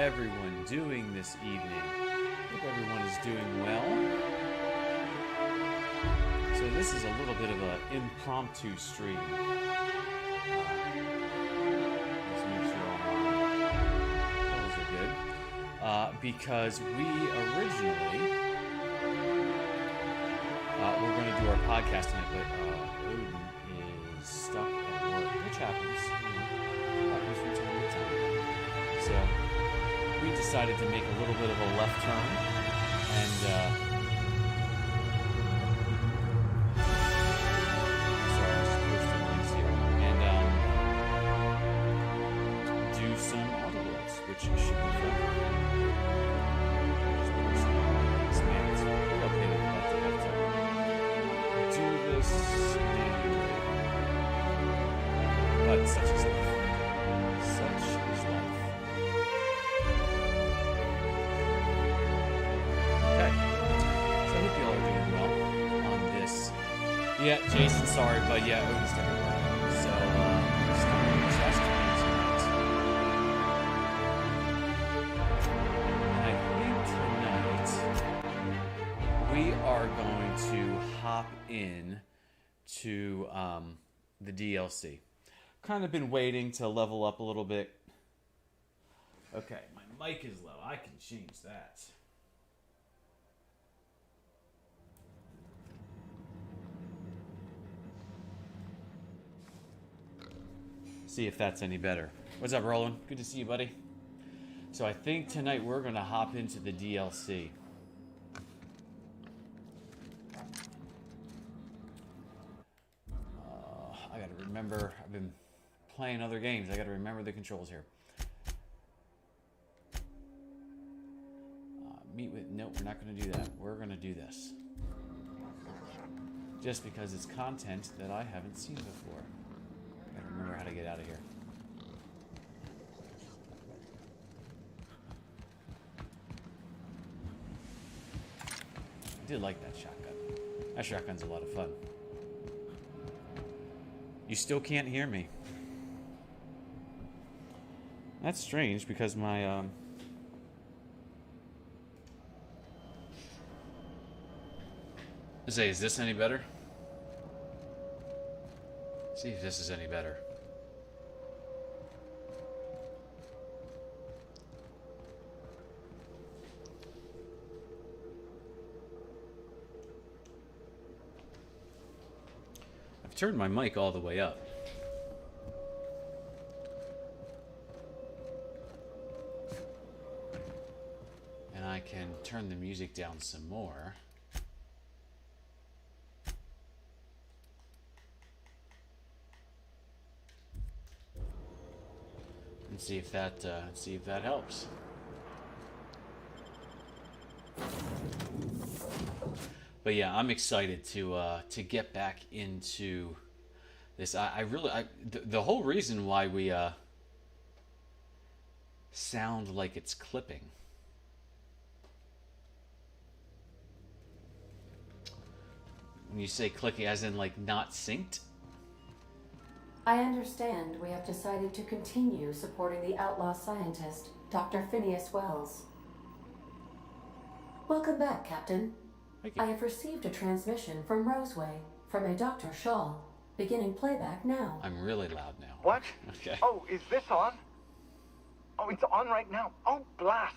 everyone doing this evening? Hope everyone is doing well. So this is a little bit of an impromptu stream. Let's make sure all my levels are good. Because we originally we're going to do our podcast tonight, but Odin is stuck at work, which happens. Happens from time to time. So we decided to make a little bit of a left turn and sorry, I was posting links here and do some audios, which should be fun. Just put some links, man. It's pretty okay to have to do this manually, but such is life. Such is life. Okay. So I hope you all are doing well on this. Yeah, Jason, sorry, but yeah, Odin's stuck around. So, still on the chest tonight. And I think tonight we are going to hop in to the DLC. Kind of been waiting to level up a little bit. Okay, my mic is low. I can change that. See if that's any better. What's up, Roland? Good to see you, buddy. So I think tonight we're going to hop into the DLC. I got to remember, I've been playing other games. I got to remember the controls here. Meet with, nope, we're not going to do that. We're going to do this. Just because it's content that I haven't seen before. I got to remember how to get out of here. I did like that shotgun. That shotgun's a lot of fun. You still can't hear me. That's strange because my say, is this any better? See if this is any better. I've turned my mic all the way up. And I can turn the music down some more. And see if that helps. But yeah, I'm excited to get back into this. The whole reason why we sound like it's clipping. When you say clicking, as in like not synced. I understand we have decided to continue supporting the outlaw scientist, Dr. Phineas Wells. Welcome back, Captain. Thank you. I have received a transmission from Roseway, from a Dr. Shaw, beginning playback now. I'm really loud now. What? Okay. Oh, is this on? Oh, it's on right now. Oh, blast.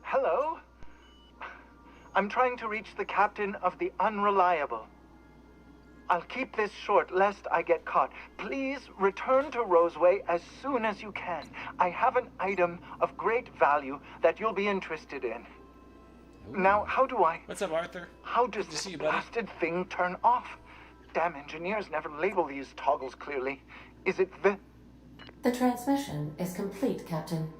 Hello? I'm trying to reach the captain of the Unreliable. I'll keep this short, lest I get caught. Please return to Roseway as soon as you can. I have an item of great value that you'll be interested in. Ooh. Now, how do I... What's up, Arthur? How does Good to this see you, buddy. blasted thing turn off? Damn engineers never label these toggles clearly. Is it the... The transmission is complete, Captain.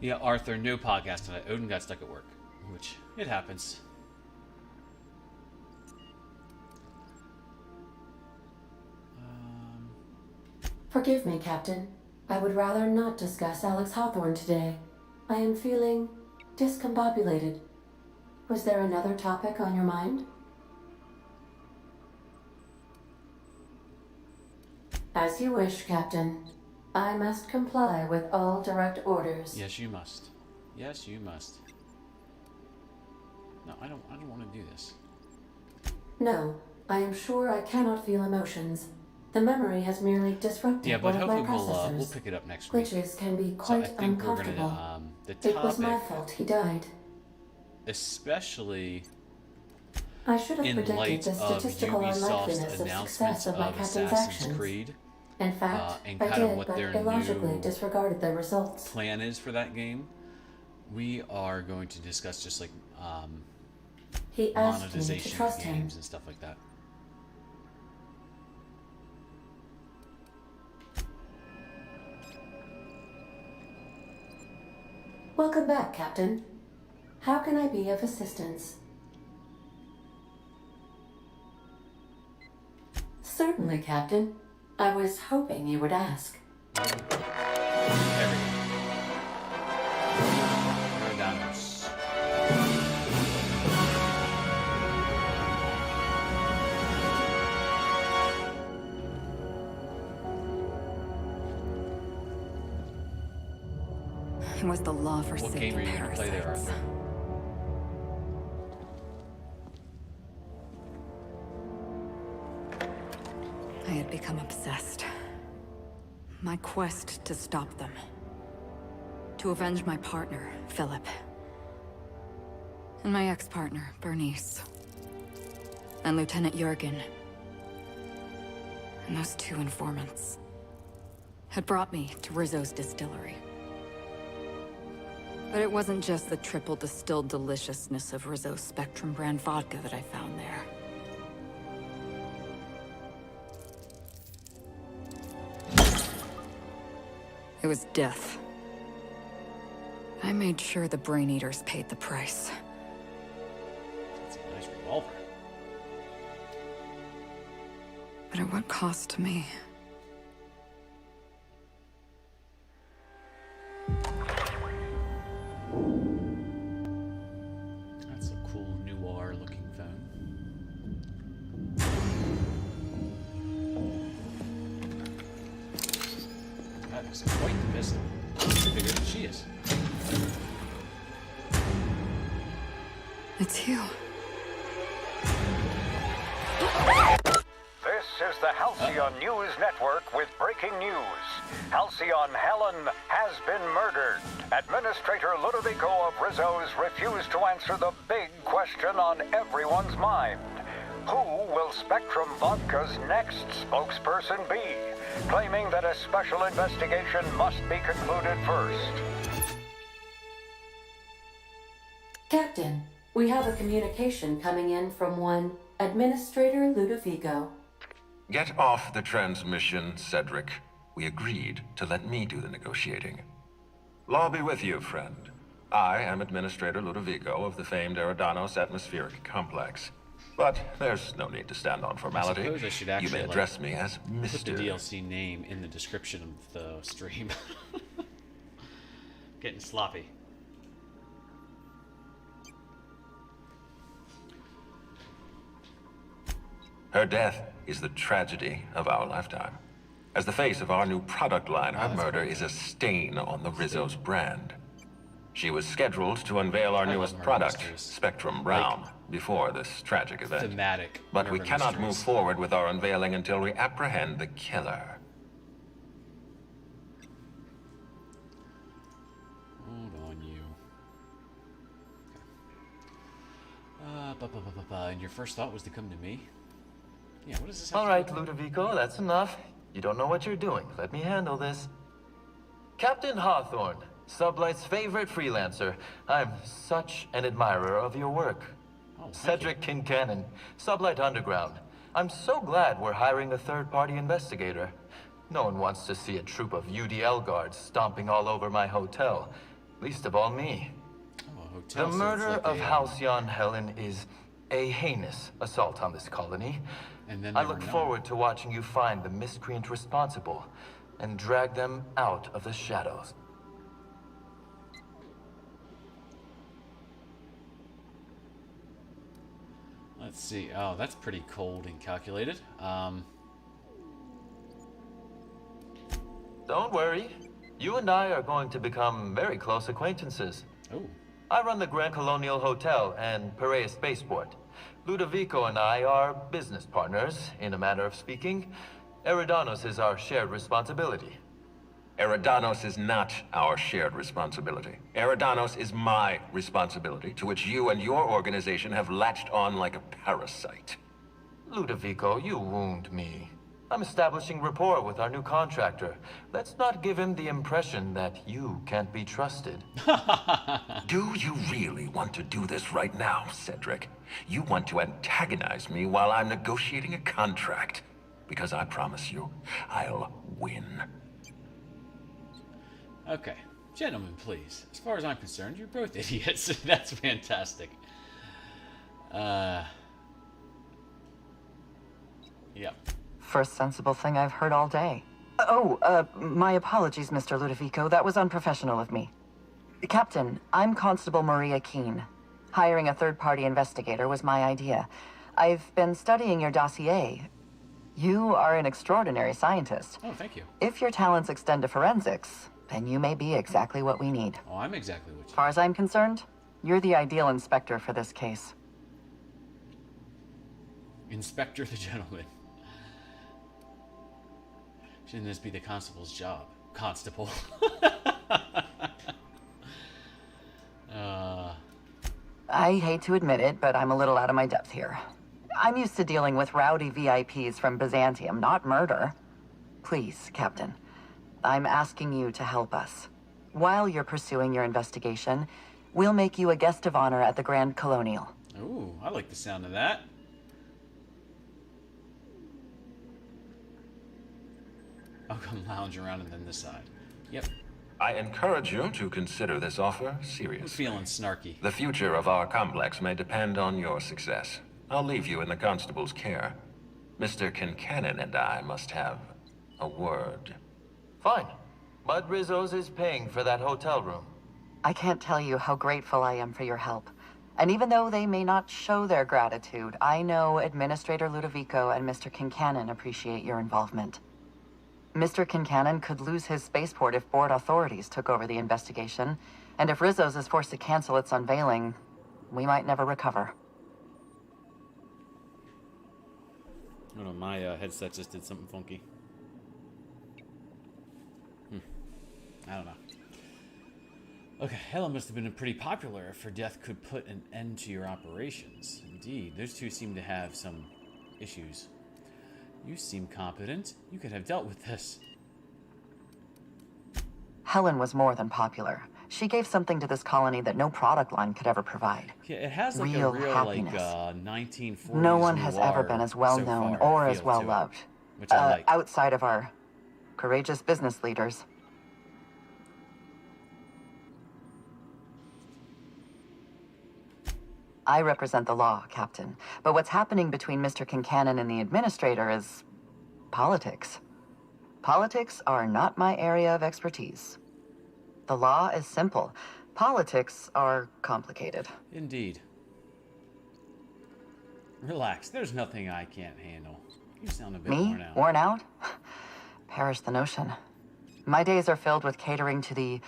Yeah, Arthur, no podcast tonight. Odin got stuck at work, which it happens. Forgive me, Captain. I would rather not discuss Alex Hawthorne today. I am feeling discombobulated. Was there another topic on your mind? As you wish, Captain. I must comply with all direct orders. Yes, you must. Yes, you must. No, I don't want to do this. No, I am sure I cannot feel emotions. The memory has merely disrupted Yeah, but one of my hopefully processors. we'll pick it up next week. Glitches can be So quite I think we're uncomfortable. gonna the It was my topic, fault he died. especially I should have in predicted light the of statistical Ubisoft's unlikeliness of announcement success of my of captain's Assassin's actions. Creed, In fact, and I kind of did, what but their illogically new disregarded the results. plan is for that game. We are going to discuss just like He asked me monetization to trust of him. games and stuff like that. Welcome back, Captain. How can I be of assistance? Certainly, Captain. I was hoping you would ask. Everything. Giordano's. It was the law What forsaken game are you going to play there, parasites. Arthur? I had become obsessed. My quest to stop them. To avenge my partner, Philip. And my ex-partner, Bernice. And Lieutenant Jurgen. And those two informants had brought me to Rizzo's distillery. But it wasn't just the triple distilled deliciousness of Rizzo's Spectrum brand vodka that I found there. It was death. I made sure the Brain Eaters paid the price. That's a nice revolver. But at what cost to me? That's a cool noir-looking phone. That is quite the pistol. Bigger than she is. It's you. This is the Halcyon News Network with breaking news. Halcyon Helen has been murdered. Administrator Ludovico of Rizzo's refused to answer the big question on everyone's mind. Who will Spectrum Vodka's next spokesperson be? Claiming that a special investigation must be concluded first. Captain, we have a communication coming in from one Administrator Ludovico. Get off the transmission, Cedric. We agreed to let me do the negotiating. Law be with you, friend. I am Administrator Ludovico of the famed Eridanos Atmospheric Complex. But there's no need to stand on formality. I suppose I should You actually may address me as put the Mr. DLC name in the description of the stream. Getting sloppy. Her death is the tragedy of our lifetime. As the face of our new product line, her murder is a stain on the Rizzo's brand. She was scheduled to unveil our I love newest murder product, mysteries. Spectrum Brown, before this tragic event. Thematic. But we murder cannot move mysteries. forward with our unveiling until we apprehend the killer. Hold on, you. And your first thought was to come to me? Yeah, what does this have All to right, do with- Ludovico, that's enough. You don't know what you're doing. Let me handle this. Captain Hawthorne, Sublight's favorite freelancer. I'm such an admirer of your work. Oh, thank Cedric Kincannon, Sublight Underground. I'm so glad we're hiring a third-party investigator. No one wants to see a troop of UDL guards stomping all over my hotel. Least of all me. Oh, a hotel. The so murder it's like of a, Halcyon Helen is a heinous assault on this colony. And then I there look were none. forward to watching you find the miscreant responsible and drag them out of the shadows. Let's see. Oh, that's pretty cold and calculated. Don't worry. You and I are going to become very close acquaintances. Oh. I run the Grand Colonial Hotel and Perea Spaceport. Ludovico and I are business partners, in a manner of speaking. Eridanos is our shared responsibility. Eridanos is not our shared responsibility. Eridanos is my responsibility, to which you and your organization have latched on like a parasite. Ludovico, you wound me. I'm establishing rapport with our new contractor. Let's not give him the impression that you can't be trusted. Do you really want to do this right now, Cedric? You want to antagonize me while I'm negotiating a contract. Because I promise you, I'll win. Okay. Gentlemen, please. As far as I'm concerned, you're both idiots. That's fantastic. Yep. First sensible thing I've heard all day. My apologies, Mr. Ludovico. That was unprofessional of me. Captain, I'm Constable Maria Keene. Hiring a third-party investigator was my idea. I've been studying your dossier. You are an extraordinary scientist. Oh, thank you. If your talents extend to forensics, then you may be exactly what we need. Oh, I'm exactly what As you... far as I'm concerned, you're the ideal inspector for this case. Inspector the gentleman. Shouldn't this be the constable's job? Constable. I hate to admit it, but I'm a little out of my depth here. I'm used to dealing with rowdy VIPs from Byzantium, not murder. Please, Captain, I'm asking you to help us. While you're pursuing your investigation, we'll make you a guest of honor at the Grand Colonial. Ooh, I like the sound of that. I'll come lounge around and then this side. Yep. I encourage you to consider this offer I'm seriously. feeling snarky. The future of our complex may depend on your success. I'll leave you in the constable's care. Mr. Kincannon and I must have a word. Fine. Bud Rizzo's is paying for that hotel room. I can't tell you how grateful I am for your help. And even though they may not show their gratitude, I know Administrator Ludovico and Mr. Kincannon appreciate your involvement. Mr. Kincannon could lose his spaceport if board authorities took over the investigation, and if Rizzo's is forced to cancel its unveiling, we might never recover. Hold on, my headset just did something funky. I don't know. Okay, Helen must have been pretty popular if her death could put an end to your operations. Indeed, those two seem to have some issues. You seem competent. You could have dealt with this. Helen was more than popular. She gave something to this colony that no product line could ever provide. Yeah, it has like Real a real happiness. like 1940s No one has noir ever been as well so known far, or as feel well to it, loved. which I like. Outside of our courageous business leaders. I represent the law, Captain. But what's happening between Mr. Kincannon and the Administrator is politics. Politics are not my area of expertise. The law is simple. Politics are complicated. Indeed. Relax. There's nothing I can't handle. You sound a bit Me? worn out. Worn out? Perish the notion. My days are filled with catering to the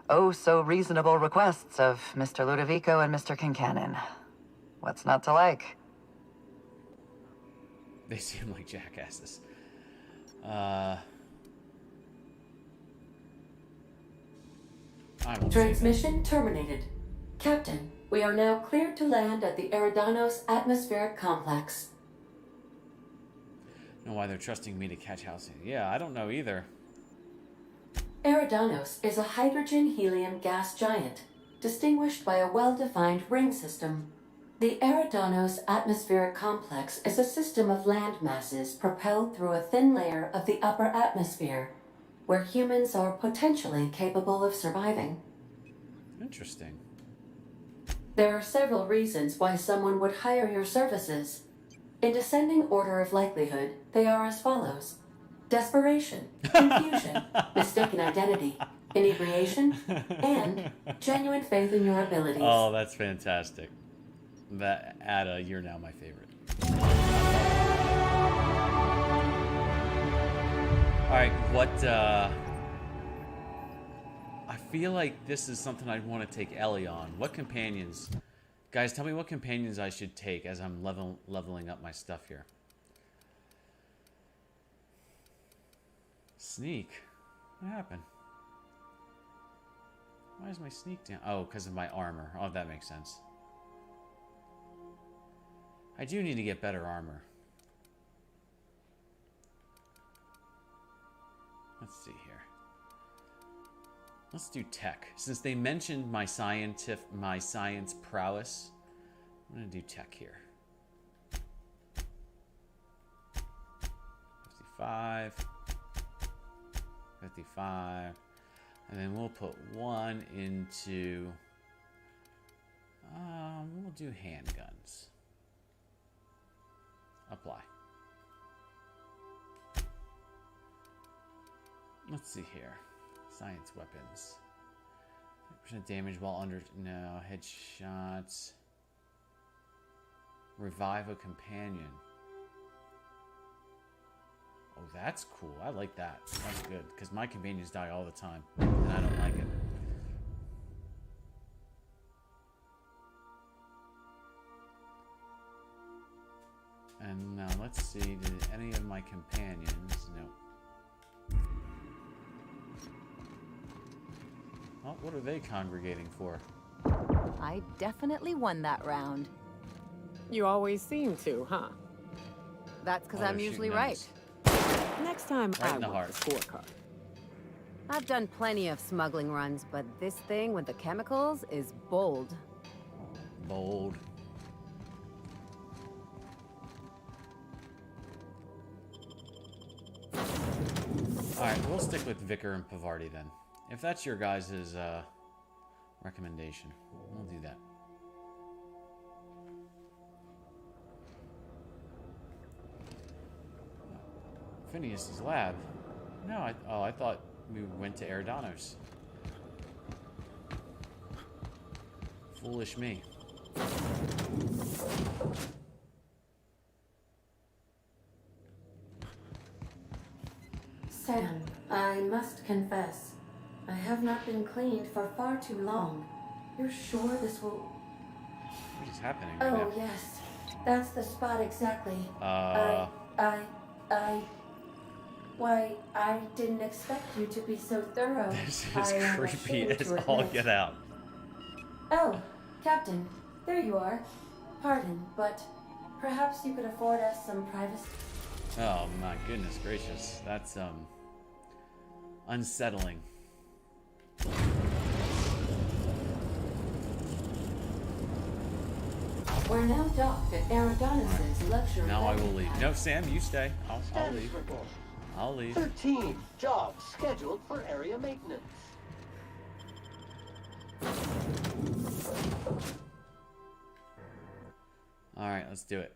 oh-so-reasonable requests of Mr. Ludovico and Mr. Kincannon. What's not to like? They seem like jackasses. I won't say Transmission terminated. Captain, we are now cleared to land at the Eridanos Atmospheric Complex. that. Know why they're trusting me to catch Halcyon. Yeah, I don't know either. Eridanos is a hydrogen-helium gas giant, distinguished by a well-defined ring system. The Eridanos Atmospheric Complex is a system of land masses propelled through a thin layer of the upper atmosphere, where humans are potentially capable of surviving. Interesting. There are several reasons why someone would hire your services. In descending order of likelihood, they are as follows: desperation, confusion, mistaken identity, inebriation, and genuine faith in your abilities. Oh, that's fantastic. That Ada, you're now my favorite. Alright, what, I feel like this is something I'd want to take Ellie on. What companions? Guys, tell me what companions I should take as I'm leveling up my stuff here. Sneak? What happened? Why is my sneak down? Oh, because of my armor. Oh, that makes sense. I do need to get better armor. Let's see here. Let's do tech. Since they mentioned my science prowess, I'm gonna do tech here. 55. 55. And then we'll put one into... we'll do handguns. Apply. Let's see here. Science weapons. 50% damage while under... No. Headshots. Revive a companion. Oh, that's cool. I like that. That's good. Because my companions die all the time. And I don't like it. And now let's see. Did any of my companions... No. Oh, what are they congregating for? I definitely won that round. You always seem to, huh? That's because Oh, I'm they're usually shooting right. Next time Right I in the want heart. the scorecard. I've done plenty of smuggling runs, but this thing with the chemicals is bold. Bold. Alright, we'll stick with Vicar and Pavarti then. If that's your guys' recommendation, we'll do that. Phineas's lab? No, I thought we went to Eridanos. Foolish me. Sam, I must confess, I have not been cleaned for far too long. You're sure this will... What is happening right Oh, now? yes. That's the spot exactly. Why, I didn't expect you to be so thorough. This I is am creepy ashamed as to all admit. get out. Oh, Captain, there you are. Pardon, but perhaps you could afford us some privacy. Oh my goodness gracious. That's unsettling. We're now docked at Eridanos' luxury. Now I will landing leave. pad. No, Sam, you stay. I'll Status leave. report. I'll leave. 13 jobs scheduled for area maintenance. Alright, let's do it.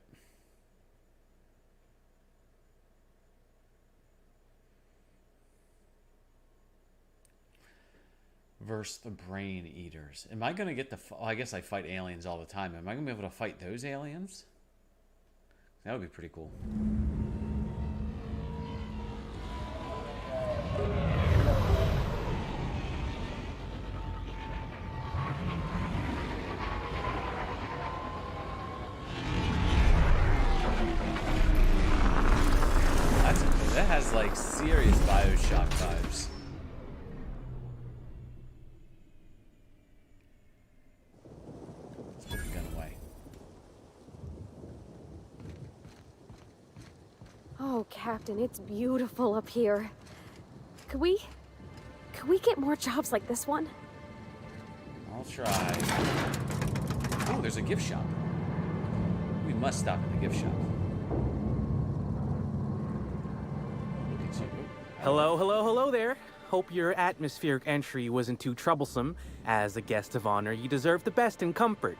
Versus the Brain Eaters. Am I going to get the... I guess I fight aliens all the time. Am I going to be able to fight those aliens? That would be pretty cool. That has like serious BioShock vibes. Let's put the gun away. Oh, Captain, it's beautiful up here. Could we get more jobs like this one? I'll try. Oh, there's a gift shop. We must stop at the gift shop. Look at you. Hello there. Hope your atmospheric entry wasn't too troublesome. As a guest of honor, you deserve the best in comfort.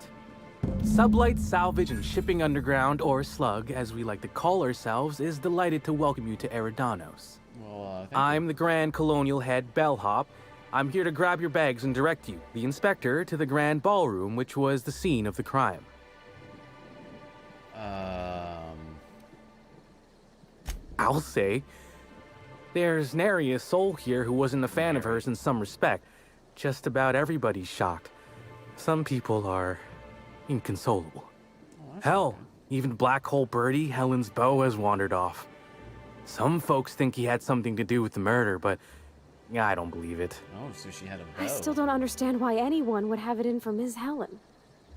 Sublight Salvage and Shipping Underground, or SLUG, as we like to call ourselves, is delighted to welcome you to Eridanos. Well, I'm the Grand Colonial Head Bellhop. I'm here to grab your bags and direct you, the inspector, to the Grand Ballroom, which was the scene of the crime. I'll say. There's nary a soul here who wasn't a fan of hers in some respect. Just about everybody's shocked. Some people are inconsolable. Hell, even Black Hole Birdie, Helen's beau, has wandered off. Some folks think he had something to do with the murder, but I don't believe it. Oh, so she had a bow. I still don't understand why anyone would have it in for Ms. Helen.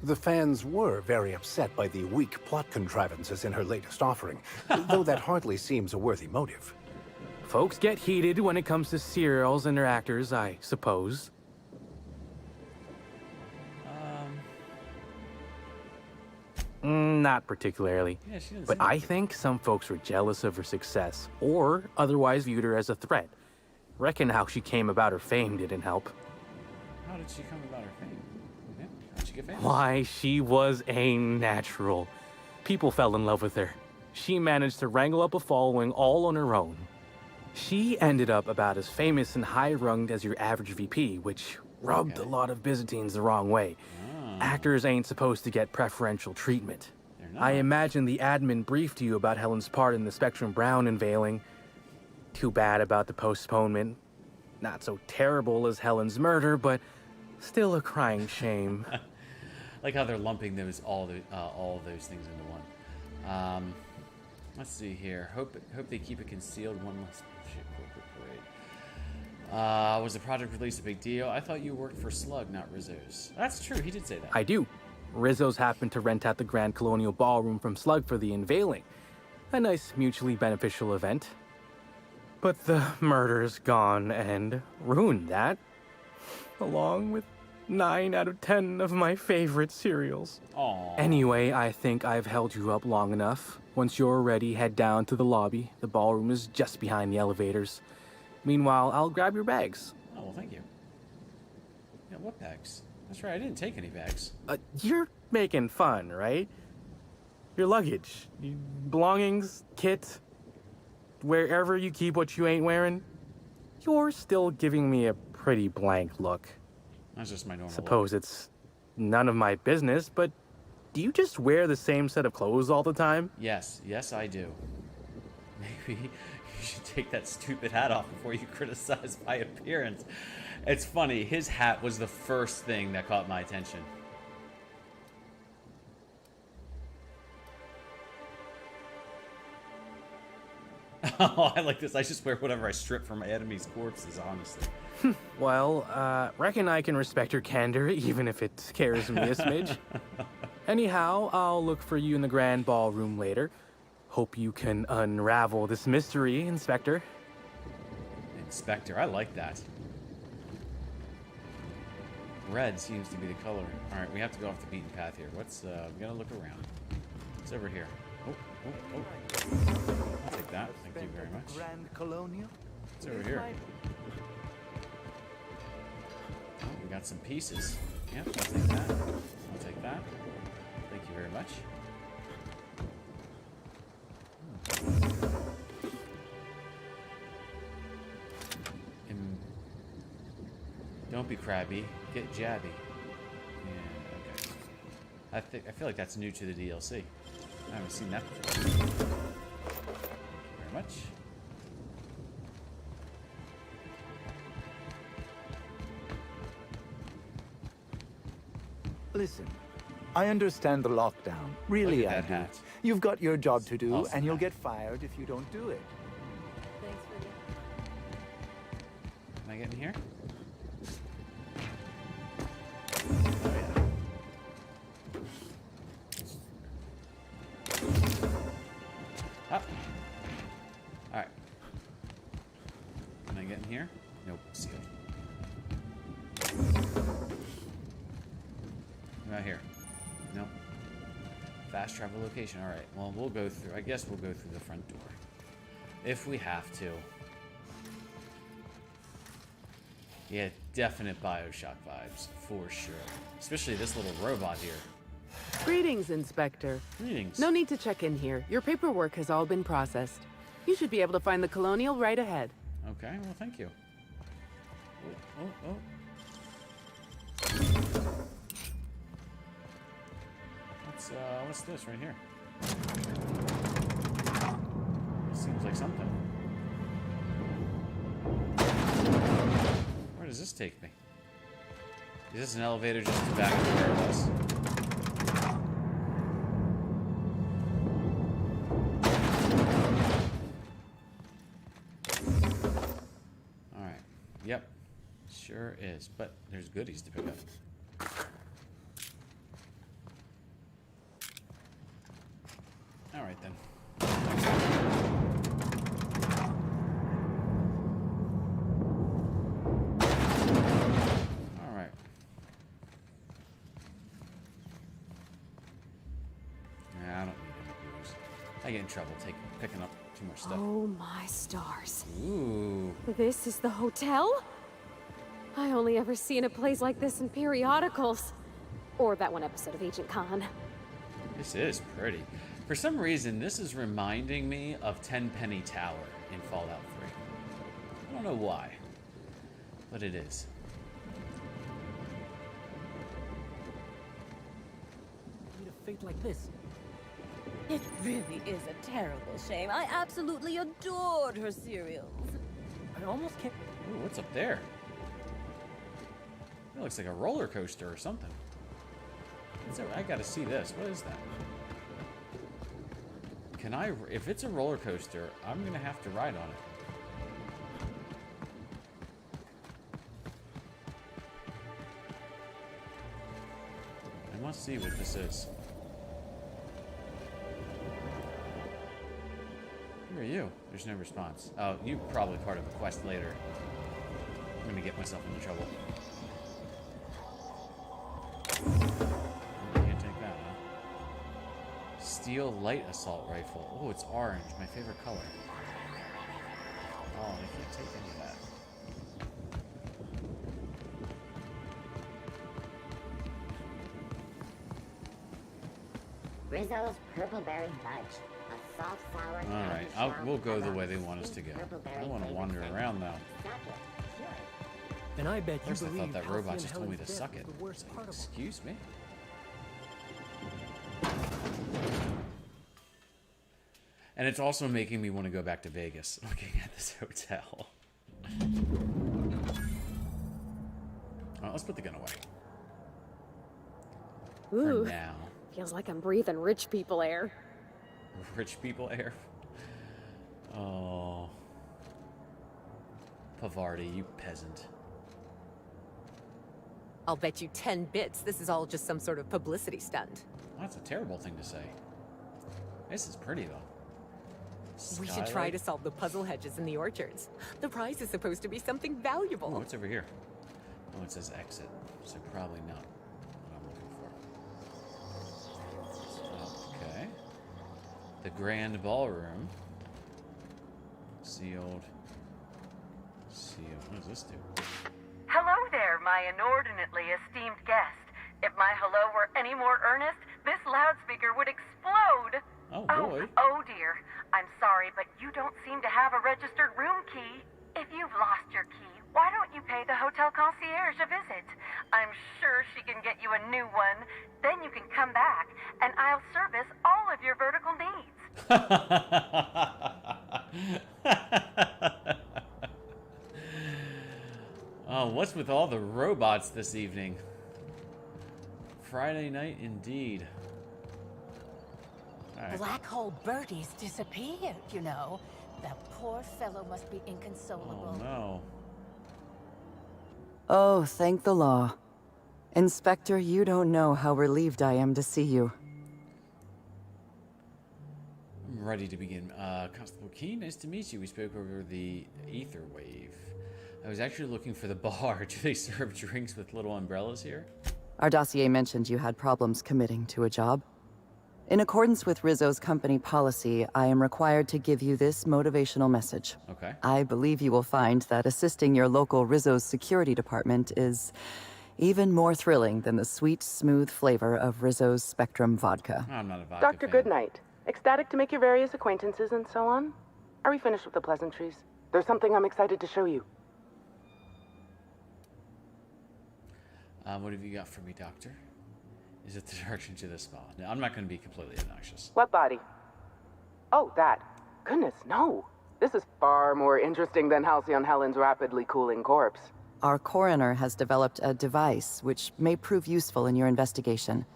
The fans were very upset by the weak plot contrivances in her latest offering, though that hardly seems a worthy motive. Folks get heated when it comes to serials and their actors, I suppose. Not particularly. Yeah, she doesn't but seem I think some folks were jealous of her success, or otherwise viewed her as a threat. Reckon how she came about her fame didn't help. How did she come about her fame? Yeah, how'd she get famous? Why, she was a natural. People fell in love with her. She managed to wrangle up a following all on her own. She ended up about as famous and high-runged as your average VP, which rubbed a lot of Byzantines the wrong way. Actors ain't supposed to get preferential treatment. I imagine the admin briefed you about Helen's part in the Spectrum Brown unveiling. Too bad about the postponement. Not so terrible as Helen's murder, but still a crying shame. Like how they're lumping those all of those things into one. Let's see here. Hope they keep it concealed. One less shit corporate parade. Was the project release a big deal? I thought you worked for Slug, not Rizzo's. That's true. He did say that. I do. Rizzo's happened to rent out the Grand Colonial Ballroom from Slug for the unveiling. A nice mutually beneficial event. But the murder's gone and ruined that. Along with 9 out of 10 of my favorite cereals. Aww. Anyway, I think I've held you up long enough. Once you're ready, head down to the lobby. The ballroom is just behind the elevators. Meanwhile, I'll grab your bags. Oh, well, thank you. Yeah, what bags? That's right, I didn't take any bags. You're making fun, right? Your luggage, your belongings, kit, wherever you keep what you ain't wearing. You're still giving me a pretty blank look. That's just my normal Suppose it's none of my business, but do you just wear the same set of clothes all the time? Yes, I do. Maybe you should take that stupid hat off before you criticize my appearance. It's funny, his hat was the first thing that caught my attention. Oh, I like this. I just wear whatever I strip from my enemy's corpses, honestly. Well, reckon I can respect your candor, even if it scares me a smidge. Anyhow, I'll look for you in the grand ballroom later. Hope you can unravel this mystery, Inspector. Inspector, I like that. Red seems to be the color. All right, we have to go off the beaten path here. What's, we gotta look around. What's over here? Oh. I'll take that. Thank you very much. Grand Colonial? What's over here? Oh, we got some pieces. Yep, I'll take that. I'll take that. Thank you very much. Don't be crabby. Get jabby. Yeah, okay. I feel like that's new to the DLC. I haven't seen that before. Thank you very much. Listen, I understand the lockdown. Really, I do. You've got your job to do, and you'll get fired if you don't do it. Thanks for the... Can I get in here? Up. Alright. Can I get in here? Nope, sealed. Right here. Nope. Fast travel location. Alright, well, we'll go through. I guess we'll go through the front door. If we have to. Yeah, definite Bioshock vibes, for sure. Especially this little robot here. Greetings, Inspector. Greetings. No need to check in here. Your paperwork has all been processed. You should be able to find the Colonial right ahead. Okay, well, thank you. Oh. What's this right here? Seems like something. Where does this take me? Is this an elevator just to back to where it was? Alright. Yep. Sure is. But there's goodies to pick up. Alright then. Alright. Nah, I don't need any booze. I get in trouble picking up too much stuff. Oh my stars. Ooh. This is the hotel? I only ever seen a place like this in periodicals. Or that one episode of Agent Khan. This is pretty. For some reason, this is reminding me of Tenpenny Tower in Fallout 3. I don't know why, but it is. Need a fate like this. It really is a terrible shame. I absolutely adored her cereals. I almost can't. Ooh, what's up there? It looks like a roller coaster or something. I gotta see this. What is that? Can I, if it's a roller coaster, I'm gonna have to ride on it. I must see what this is. Who are you? There's no response. Oh, you're probably part of a quest later. I'm gonna get myself into trouble. Can't take that, huh? Steel light assault rifle. Oh, it's orange, my favorite color. Oh, I can't take any of that. Rizzo's Purple Berry Fudge. A soft, sour... Alright, we'll go the way they want us to go. I want to wander around, though. And I bet you First I believe thought that robot Halcyon just told me to Helen's suck death it. was the worst It's like, part of all. excuse me? And it's also making me want to go back to Vegas, looking at this hotel. Alright, let's put the gun away. Ooh, For now. feels like I'm breathing rich people air. Rich people air. Oh. Pavardi, you peasant. I'll bet you 10 bits this is all just some sort of publicity stunt. Well, that's a terrible thing to say. This is pretty, though. We should try to solve the puzzle hedges in the orchards. The prize is supposed to be something valuable. Oh, what's over here? Oh, it says exit, so probably not what I'm looking for. Okay. The Grand Ballroom. Sealed. Sealed. What does this do? Hello there, my inordinately esteemed guest. If my hello were any more earnest, this loudspeaker would explode. Oh, boy. Oh dear. I'm sorry, but you don't seem to have a registered room key. If you've lost your key, why don't you pay the hotel concierge a visit? I'm sure she can get you a new one. Then you can come back, and I'll service all of your vertical needs. Oh, what's with all the robots this evening? Friday night indeed. All right. Black Hole Birdie's disappeared, you know. That poor fellow must be inconsolable. Oh, no. Oh, thank the law. Inspector, you don't know how relieved I am to see you. I'm ready to begin. Constable Key, nice to meet you. We spoke over the ether wave. I was actually looking for the bar. Do they serve drinks with little umbrellas here? Our dossier mentioned you had problems committing to a job. In accordance with Rizzo's company policy, I am required to give you this motivational message. Okay. I believe you will find that assisting your local Rizzo's security department is even more thrilling than the sweet, smooth flavor of Rizzo's Spectrum vodka. I'm not a vodka Dr. fan. Goodnight. Ecstatic to make your various acquaintances and so on? Are we finished with the pleasantries? There's something I'm excited to show you. What have you got for me, Doctor? is it the direction to the spa? Now, I'm not going to be completely obnoxious. What body? Oh, that. Goodness, no. This is far more interesting than Halcyon Helen's rapidly cooling corpse. Our coroner has developed a device which may prove useful in your investigation.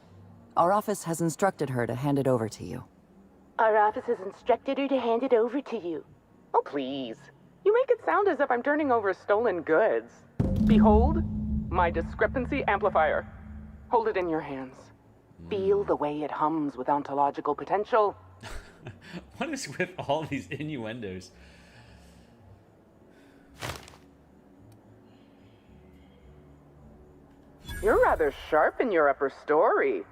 Our office has instructed her to hand it over to you. Our office has instructed her to hand it over to you. Oh, please. You make it sound as if I'm turning over stolen goods. Behold, my discrepancy amplifier. Hold it in your hands. Feel the way it hums with ontological potential. What is with all these innuendos? You're rather sharp in your upper story.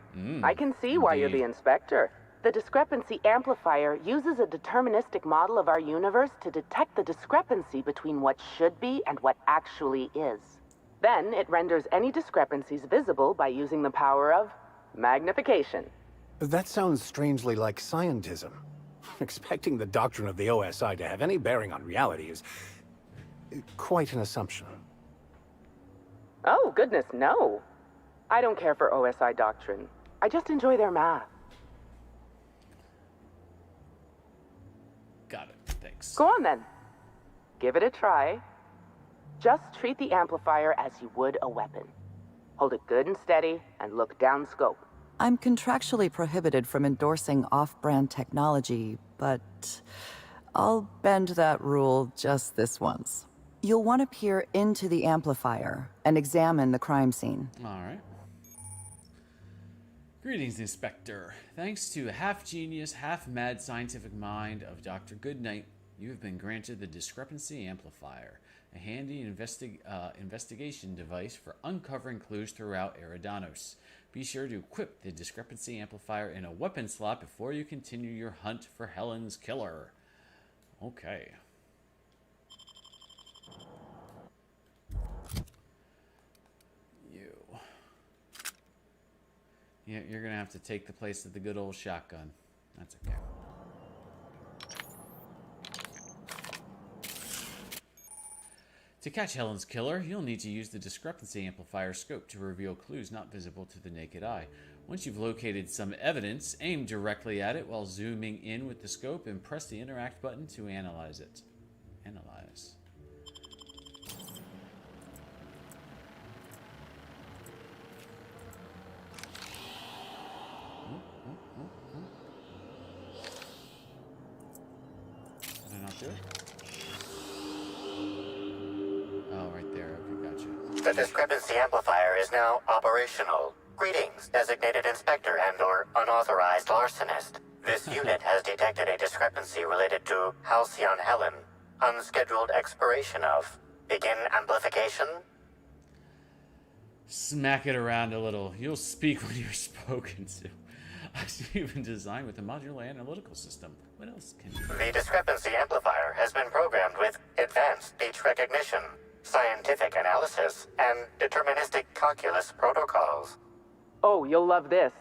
I can see why you're the inspector. The discrepancy amplifier uses a deterministic model of our universe to detect the discrepancy between what should be and what actually is. Then it renders any discrepancies visible by using the power of magnification. That sounds strangely like scientism. Expecting the doctrine of the OSI to have any bearing on reality is quite an assumption. Oh, goodness, no. I don't care for OSI doctrine. I just enjoy their math. Got it. Thanks. Go on, then. Give it a try. Just treat the amplifier as you would a weapon. Hold it good and steady, and look down scope. I'm contractually prohibited from endorsing off-brand technology, but I'll bend that rule just this once. You'll want to peer into the amplifier and examine the crime scene. All right. Greetings, Inspector. Thanks to a half-genius, half-mad scientific mind of Dr. Goodnight, you have been granted the Discrepancy Amplifier, a handy investigation device for uncovering clues throughout Eridanos. Be sure to equip the Discrepancy Amplifier in a weapon slot before you continue your hunt for Helen's killer. Okay. Yeah, you're going to have to take the place of the good old shotgun. That's okay. To catch Helen's killer, you'll need to use the Discrepancy Amplifier scope to reveal clues not visible to the naked eye. Once you've located some evidence, aim directly at it while zooming in with the scope and press the Interact button to analyze it. Analyze. Did I not do it? Oh, right there. Okay, gotcha. The Discrepancy Amplifier is now operational. Greetings, designated inspector and/or unauthorized larcenist. This unit has detected a discrepancy related to Halcyon Helen. Unscheduled expiration of. Begin amplification. Smack it around a little. You'll speak when you're spoken to. I've been designed with a modular analytical system. What else can you do? The Discrepancy Amplifier has been programmed with advanced speech recognition, scientific analysis, and deterministic calculus protocols. Oh, you'll love this.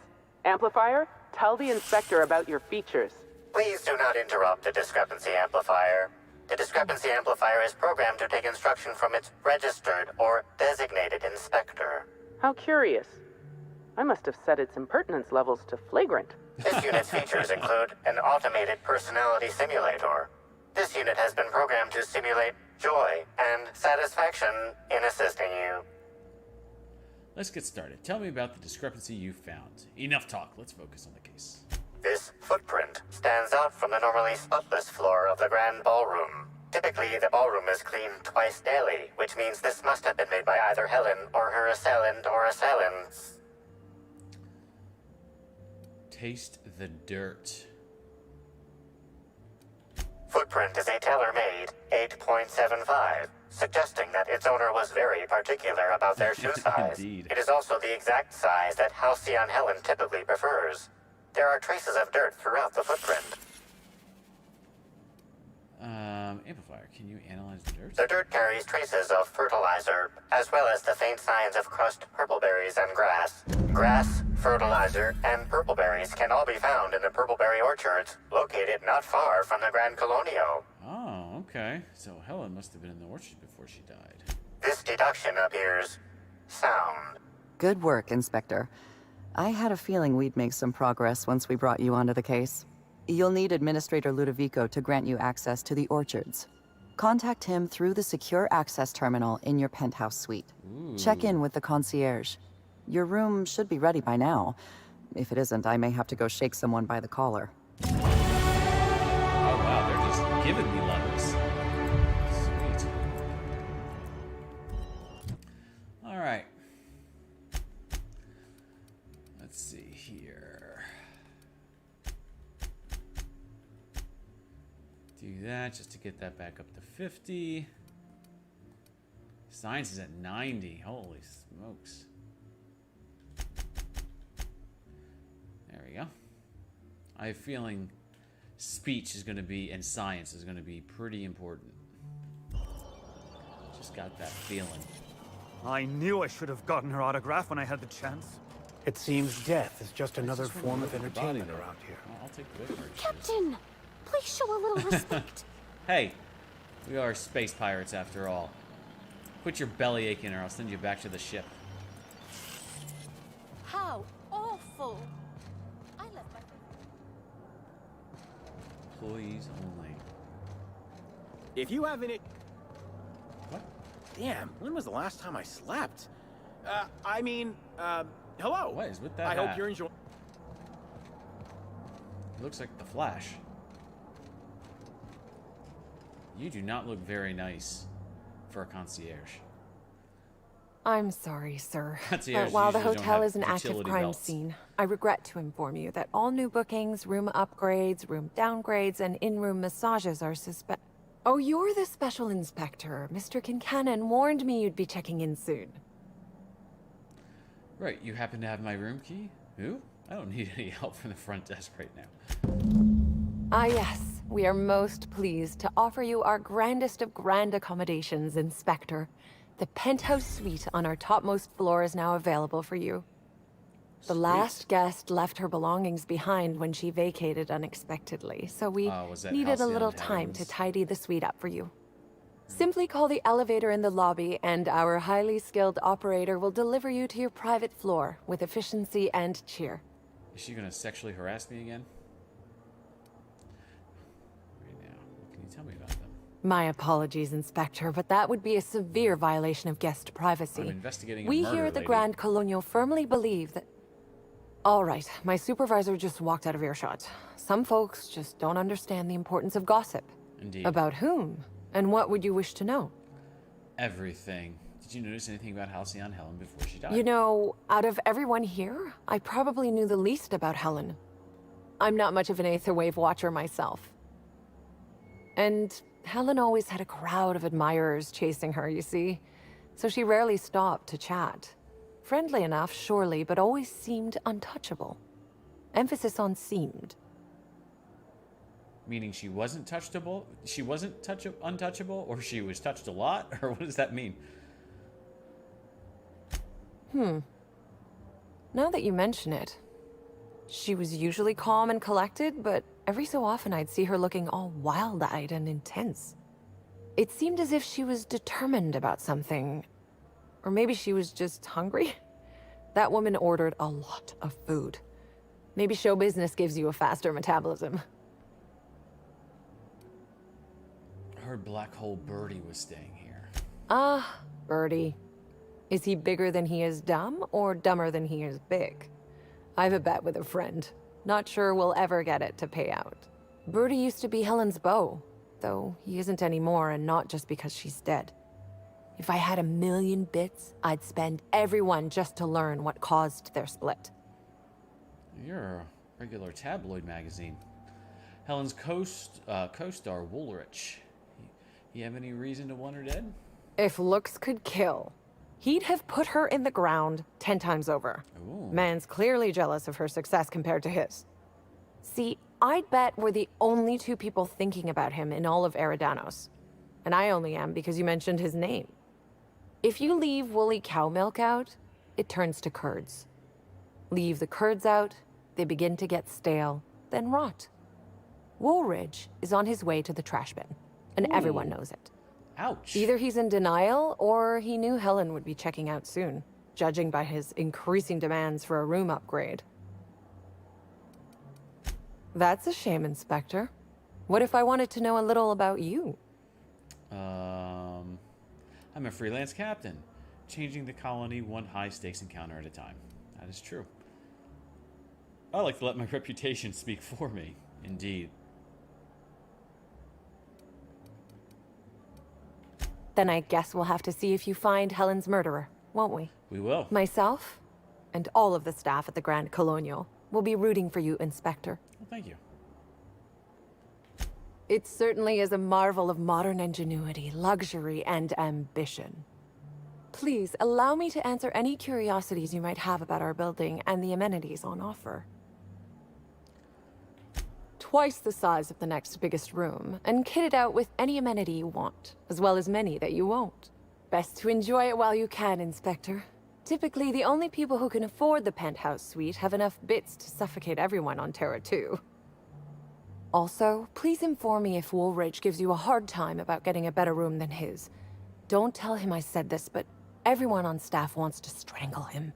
Amplifier, tell the inspector about your features. Please do not interrupt the Discrepancy Amplifier. The Discrepancy Amplifier is programmed to take instruction from its registered or designated inspector. How curious. I must have set its impertinence levels to flagrant. This unit's features include an automated personality simulator. This unit has been programmed to simulate joy and satisfaction in assisting you. Let's get started. Tell me about the discrepancy you found. Enough talk. Let's focus on the case. This footprint stands out from the normally spotless floor of the Grand Ballroom. Typically, the ballroom is cleaned twice daily, which means this must have been made by either Helen or her assailant or assailants. Taste the dirt. Footprint is a tailor-made 8.75, suggesting that its owner was very particular about their shoe size. Indeed. It is also the exact size that Halcyon Helen typically prefers. There are traces of dirt throughout the footprint. Amplifier, can you analyze the dirt? The dirt carries traces of fertilizer, as well as the faint signs of crushed purpleberries and grass. Grass, fertilizer, and purpleberries can all be found in the purpleberry orchards, located not far from the Grand Colonio. Oh, okay. So Helen must have been in the orchard before she died. This deduction appears sound. Good work, Inspector. I had a feeling we'd make some progress once we brought you onto the case. You'll need Administrator Ludovico to grant you access to the orchards. Contact him through the secure access terminal in your penthouse suite. Check in with the concierge. Your room should be ready by now. If it isn't, I may have to go shake someone by the collar. Oh wow, they're just giving me levels. Sweet. Alright. Let's see here. Do that just to get that back up to 50. Science is at 90. Holy smokes. There we go. I have a feeling speech is going to be, and science is going to be pretty important. Just got that feeling. I knew I should have gotten her autograph when I had the chance. It seems death is just another form of entertainment around here. I'll take the big purchase. Captain, please show a little respect. Hey, we are space pirates after all. Put your belly ache in or I'll send you back to the ship. How awful! I left my... Employees only. If you have any... What? Damn, when was the last time I slept? Hello. What is with that I hat? hope you're enjoying... Looks like the Flash. You do not look very nice for a concierge. I'm sorry, sir. Concierge But while the usually don't hotel have is an active utility crime belts. scene, I regret to inform you that all new bookings, room upgrades, room downgrades, and in-room massages are suspect. Oh, you're the special inspector. Mr. Kincannon warned me you'd be checking in soon. Right, you happen to have my room key? Who? I don't need any help from the front desk right now. Ah, yes. We are most pleased to offer you our grandest of grand accommodations, Inspector. The penthouse suite on our topmost floor is now available for you. The last guest left her belongings behind when she vacated unexpectedly, so we was that needed a Halcyon little time to Helen's? tidy the suite up for you. Simply call the elevator in the lobby, and our highly skilled operator will deliver you to your private floor with efficiency and cheer. Is she gonna sexually harass me again? Right now. What can you tell me about them? My apologies, Inspector, but that would be a severe violation of guest privacy. I'm investigating a We murder, here at the lady. Grand Colonial firmly believe that... All right, my supervisor just walked out of earshot. Some folks just don't understand the importance of gossip. Indeed. About whom? And what would you wish to know? Everything. Did you notice anything about Halcyon Helen before she died? You know, out of everyone here, I probably knew the least about Helen. I'm not much of an Aetherwave watcher myself. And Helen always had a crowd of admirers chasing her, you see. So she rarely stopped to chat. Friendly enough, surely, but always seemed untouchable. Emphasis on seemed. Meaning she wasn't touchable? She wasn't untouchable? Or she was touched a lot? Or what does that mean? Now that you mention it, she was usually calm and collected, but every so often I'd see her looking all wild-eyed and intense. It seemed as if she was determined about something. Or maybe she was just hungry. That woman ordered a lot of food. Maybe show business gives you a faster metabolism. I heard Black Hole Birdie was staying here. Ah, Birdie. Is he bigger than he is dumb, or dumber than he is big? I've a bet with a friend. Not sure we'll ever get it to pay out. Birdie used to be Helen's beau, though he isn't anymore, and not just because she's dead. If I had 1,000,000 bits, I'd spend every one just to learn what caused their split. You're a regular tabloid magazine. Helen's co-star Woolrich. You have any reason to want her dead? If looks could kill, he'd have put her in the ground 10 times over. Ooh. Man's clearly jealous of her success compared to his. See, I'd bet we're the only two people thinking about him in all of Eridanos. And I only am because you mentioned his name. If you leave woolly cow milk out, it turns to curds. Leave the curds out, they begin to get stale, then rot. Woolridge is on his way to the trash bin, and everyone knows it. Ouch. Either he's in denial, or he knew Helen would be checking out soon. judging by his increasing demands for a room upgrade. That's a shame, Inspector. What if I wanted to know a little about you? I'm a freelance captain, changing the colony one high-stakes encounter at a time. That is true. I like to let my reputation speak for me. Indeed. Then I guess we'll have to see if you find Helen's murderer, won't we? We will. Myself, and all of the staff at the Grand Colonial, will be rooting for you, Inspector. Well, thank you. It certainly is a marvel of modern ingenuity, luxury, and ambition. Please, allow me to answer any curiosities you might have about our building and the amenities on offer. Twice the size of the next biggest room, and kitted out with any amenity you want, as well as many that you won't. Best to enjoy it while you can, Inspector. Typically, the only people who can afford the penthouse suite have enough bits to suffocate everyone on Terra 2. Also, please inform me if Woolridge gives you a hard time about getting a better room than his. Don't tell him I said this, but everyone on staff wants to strangle him.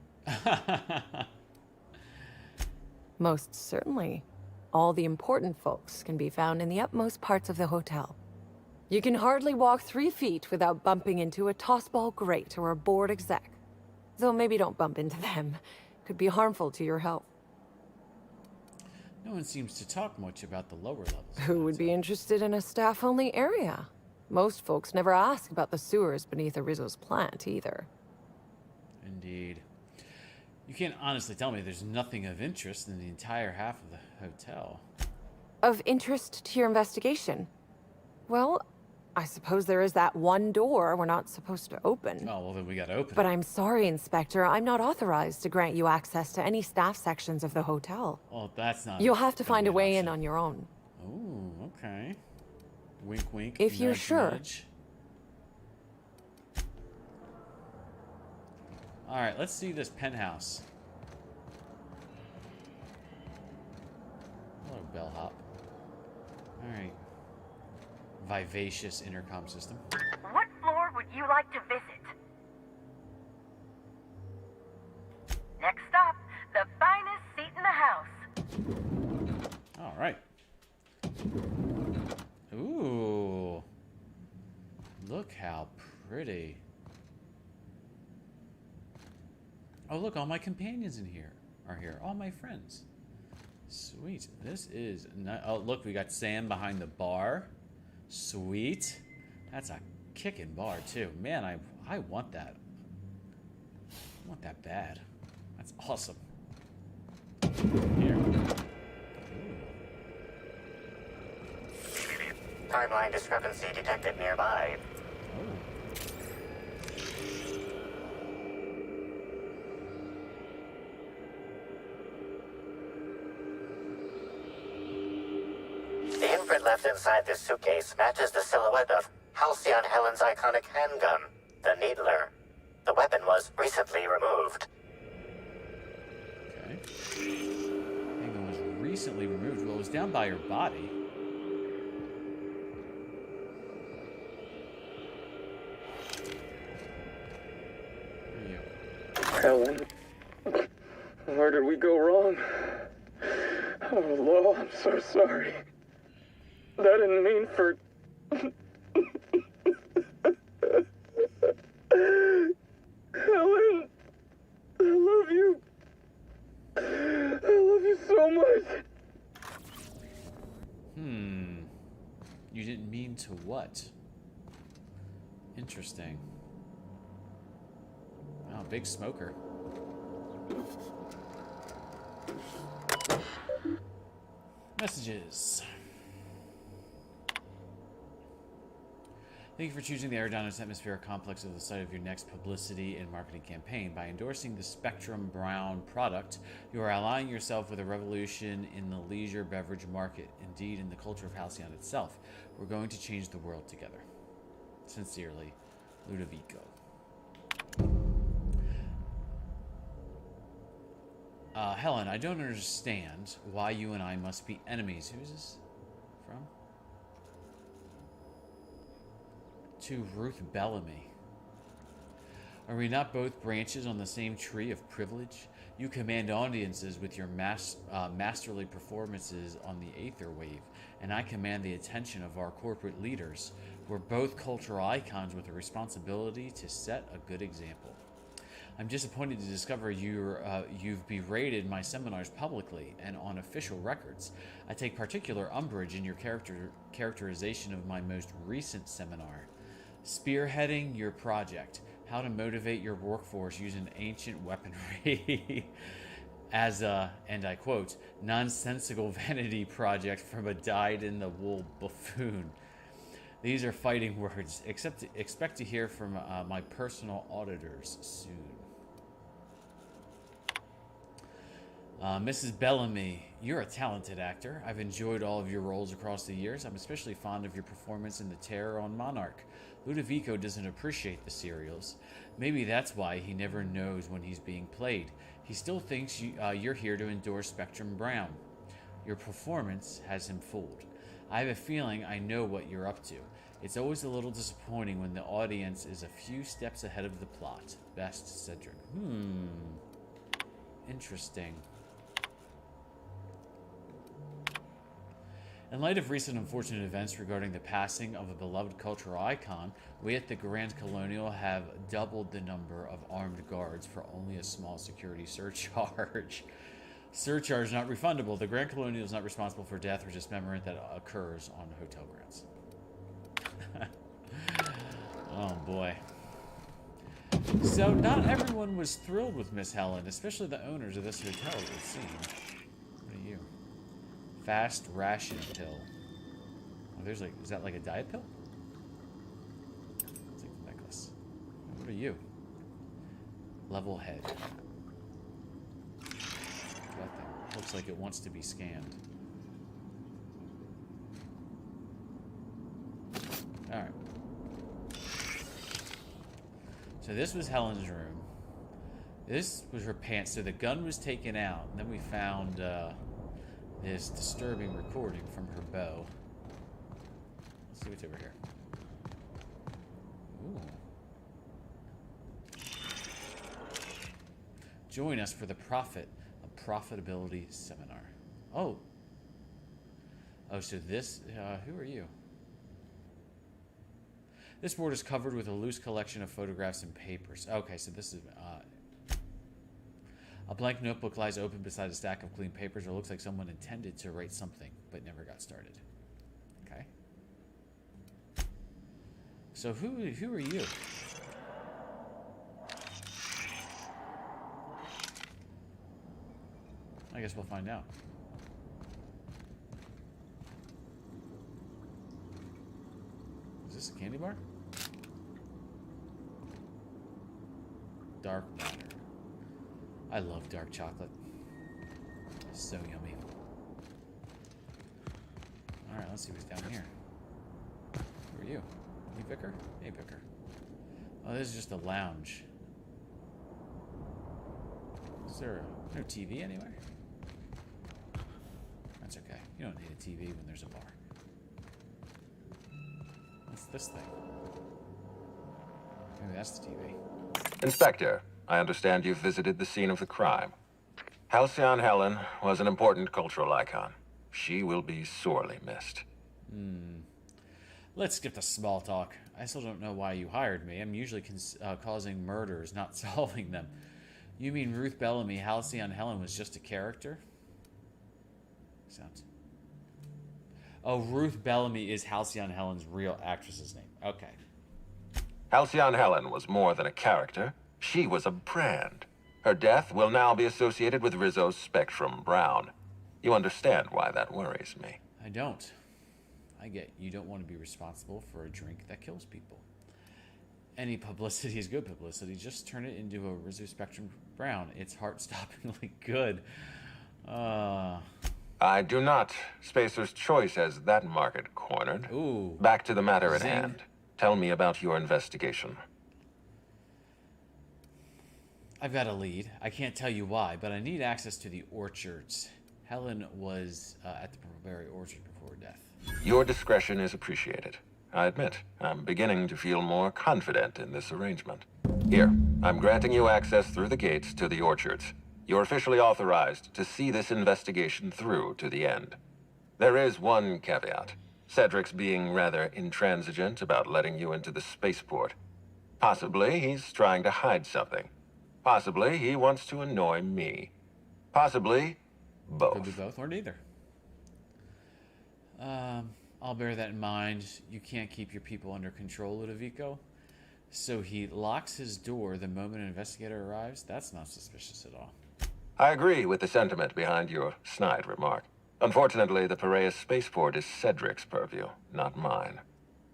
Most certainly. All the important folks can be found in the utmost parts of the hotel. You can hardly walk 3 feet without bumping into a tossball grate or a bored exec. Though maybe don't bump into them. Could be harmful to your health. No one seems to talk much about the lower levels. Who would be interested in a staff-only area? Most folks never ask about the sewers beneath Arizzo's plant, either. Indeed. You can't honestly tell me there's nothing of interest in the entire half of the hotel. Of interest to your investigation? Well, I suppose there is that one door we're not supposed to open. Oh, well then we gotta open it. But I'm sorry, Inspector, I'm not authorized to grant you access to any staff sections of the hotel. Well, that's not... You'll have to find a way in on your own. Ooh, okay. Wink, wink. If you're nudge, sure. nudge. Alright, let's see this penthouse. Hello, bellhop. Alright. Vivacious intercom system. What floor would you like to visit? Next stop, the finest seat in the house. Alright. Ooh. Look how pretty. Oh, look, all my companions in here are here. All my friends. Sweet. This is... Oh, look, we got Sam behind the bar. Sweet. That's a kickin' bar, too. Man, I want that. I want that bad. That's awesome. Here. Timeline discrepancy detected nearby. The imprint left inside this suitcase matches the silhouette of Halcyon Helen's iconic handgun, the Needler. The weapon was recently removed. Okay. Handgun was recently removed. Well, it was down by her body. Helen, where did we go wrong? Oh, Lo, I'm so sorry. That didn't mean for... Helen, I love you. I love you so much. You didn't mean to what? Interesting. Wow, big smoker. Messages. Thank you for choosing the Eridanos Atmospheric Complex as the site of your next publicity and marketing campaign. By endorsing the Spectrum Brown product, you are allying yourself with a revolution in the leisure beverage market, indeed in the culture of Halcyon itself. We're going to change the world together. Sincerely, Ludovico. Helen, I don't understand why you and I must be enemies. Who's this from? To Ruth Bellamy. Are we not both branches on the same tree of privilege? You command audiences with your masterly performances on the Aether Wave, and I command the attention of our corporate leaders. We're both cultural icons with a responsibility to set a good example. I'm disappointed to discover you've berated my seminars publicly and on official records. I take particular umbrage in your characterization of my most recent seminar. Spearheading your project, how to motivate your workforce using ancient weaponry as a, and I quote, nonsensical vanity project from a dyed-in-the-wool buffoon. These are fighting words. Expect to hear from my personal auditors soon. Mrs. Bellamy, you're a talented actor. I've enjoyed all of your roles across the years. I'm especially fond of your performance in The Terror on Monarch. Ludovico doesn't appreciate the serials. Maybe that's why he never knows when he's being played. He still thinks you're here to endorse Spectrum Brown. Your performance has him fooled. I have a feeling I know what you're up to. It's always a little disappointing when the audience is a few steps ahead of the plot. Best, Cedric. Interesting. In light of recent unfortunate events regarding the passing of a beloved cultural icon, we at the Grand Colonial have doubled the number of armed guards for only a small security surcharge. Surcharge not refundable. The Grand Colonial is not responsible for death or dismemberment that occurs on hotel grounds. Oh boy. So not everyone was thrilled with Miss Helen, especially the owners of this hotel, it would seem. What are you? Fast ration pill. Oh, there's like, is that like a diet pill? Let's take the necklace. What are you? Level head. That thing looks like it wants to be scanned. Alright. So this was Helen's room. This was her pants. So the gun was taken out. And then we found this disturbing recording from her bow. Let's see what's over here. Ooh. Join us for the Profitability Seminar. Oh. Oh, so this, who are you? This board is covered with a loose collection of photographs and papers. Okay, so this is... a blank notebook lies open beside a stack of clean papers. It looks like someone intended to write something, but never got started. Okay. So who are you? I guess we'll find out. Is this a candy bar? Dark matter. I love dark chocolate. So yummy. Alright, let's see what's down here. Who are you? You Vicar? Hey, Vicar. Oh, this is just a lounge. Is there no TV anywhere? That's okay. You don't need a TV when there's a bar. What's this thing? Maybe that's the TV. Inspector, I understand you've visited the scene of the crime. Halcyon Helen was an important cultural icon. She will be sorely missed. Let's skip the small talk. I still don't know why you hired me. I'm usually causing murders, not solving them. You mean Ruth Bellamy, Halcyon Helen was just a character? Sounds... Oh, Ruth Bellamy is Halcyon Helen's real actress's name. Okay. Halcyon Helen was more than a character. She was a brand. Her death will now be associated with Rizzo's Spectrum Brown. You understand why that worries me. I don't. I get you don't want to be responsible for a drink that kills people. Any publicity is good publicity. Just turn it into a Rizzo Spectrum Brown. It's heart-stoppingly good. I do not. Spacer's Choice has that market cornered. Ooh. Back to the matter at Zing. hand. Tell me about your investigation. I've got a lead. I can't tell you why, but I need access to the orchards. Helen was at the Purple Berry Orchard before her death. Your discretion is appreciated. I admit, I'm beginning to feel more confident in this arrangement. Here, I'm granting you access through the gates to the orchards. You're officially authorized to see this investigation through to the end. There is one caveat. Cedric's being rather intransigent about letting you into the spaceport. Possibly he's trying to hide something. Possibly he wants to annoy me. Possibly both. Could be both or neither. I'll bear that in mind. You can't keep your people under control, Ludovico. So he locks his door the moment an investigator arrives? That's not suspicious at all. I agree with the sentiment behind your snide remark. Unfortunately, the Piraeus spaceport is Cedric's purview, not mine.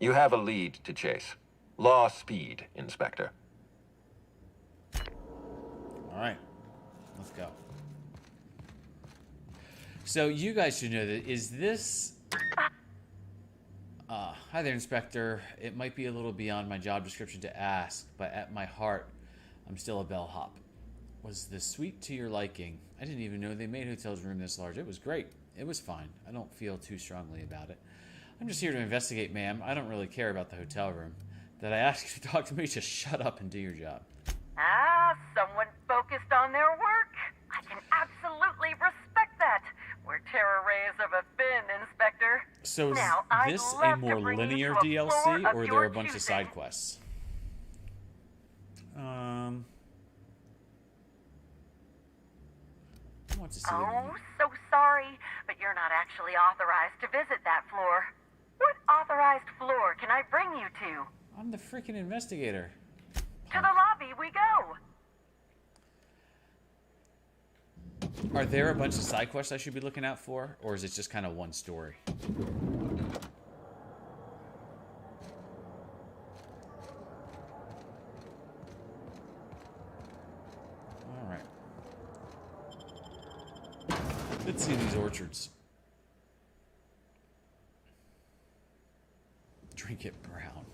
You have a lead to chase. Law speed, Inspector. Alright. Let's go. So you guys should know that is this... Hi there, Inspector. It might be a little beyond my job description to ask, but at my heart, I'm still a bellhop. Was the suite to your liking? I didn't even know they made hotels room this large. It was great. It was fine. I don't feel too strongly about it. I'm just here to investigate, ma'am. I don't really care about the hotel room. Did I ask you to talk to me? Just shut up and do your job. Ah, someone focused on their work. I can absolutely respect that. We're terror rays of a fin, Inspector. So is now, this I'd a more love to bring you linear to a DLC, floor of or are there your a bunch of choosing. side quests? I want to see Oh, so sorry, but you're not actually authorized to visit that floor. What authorized floor can I bring you to? I'm the freaking investigator. To the lobby we go. Are there a bunch of side quests I should be looking out for, or is it just kind of one story? Alright. Let's see these orchards. Drink it brown.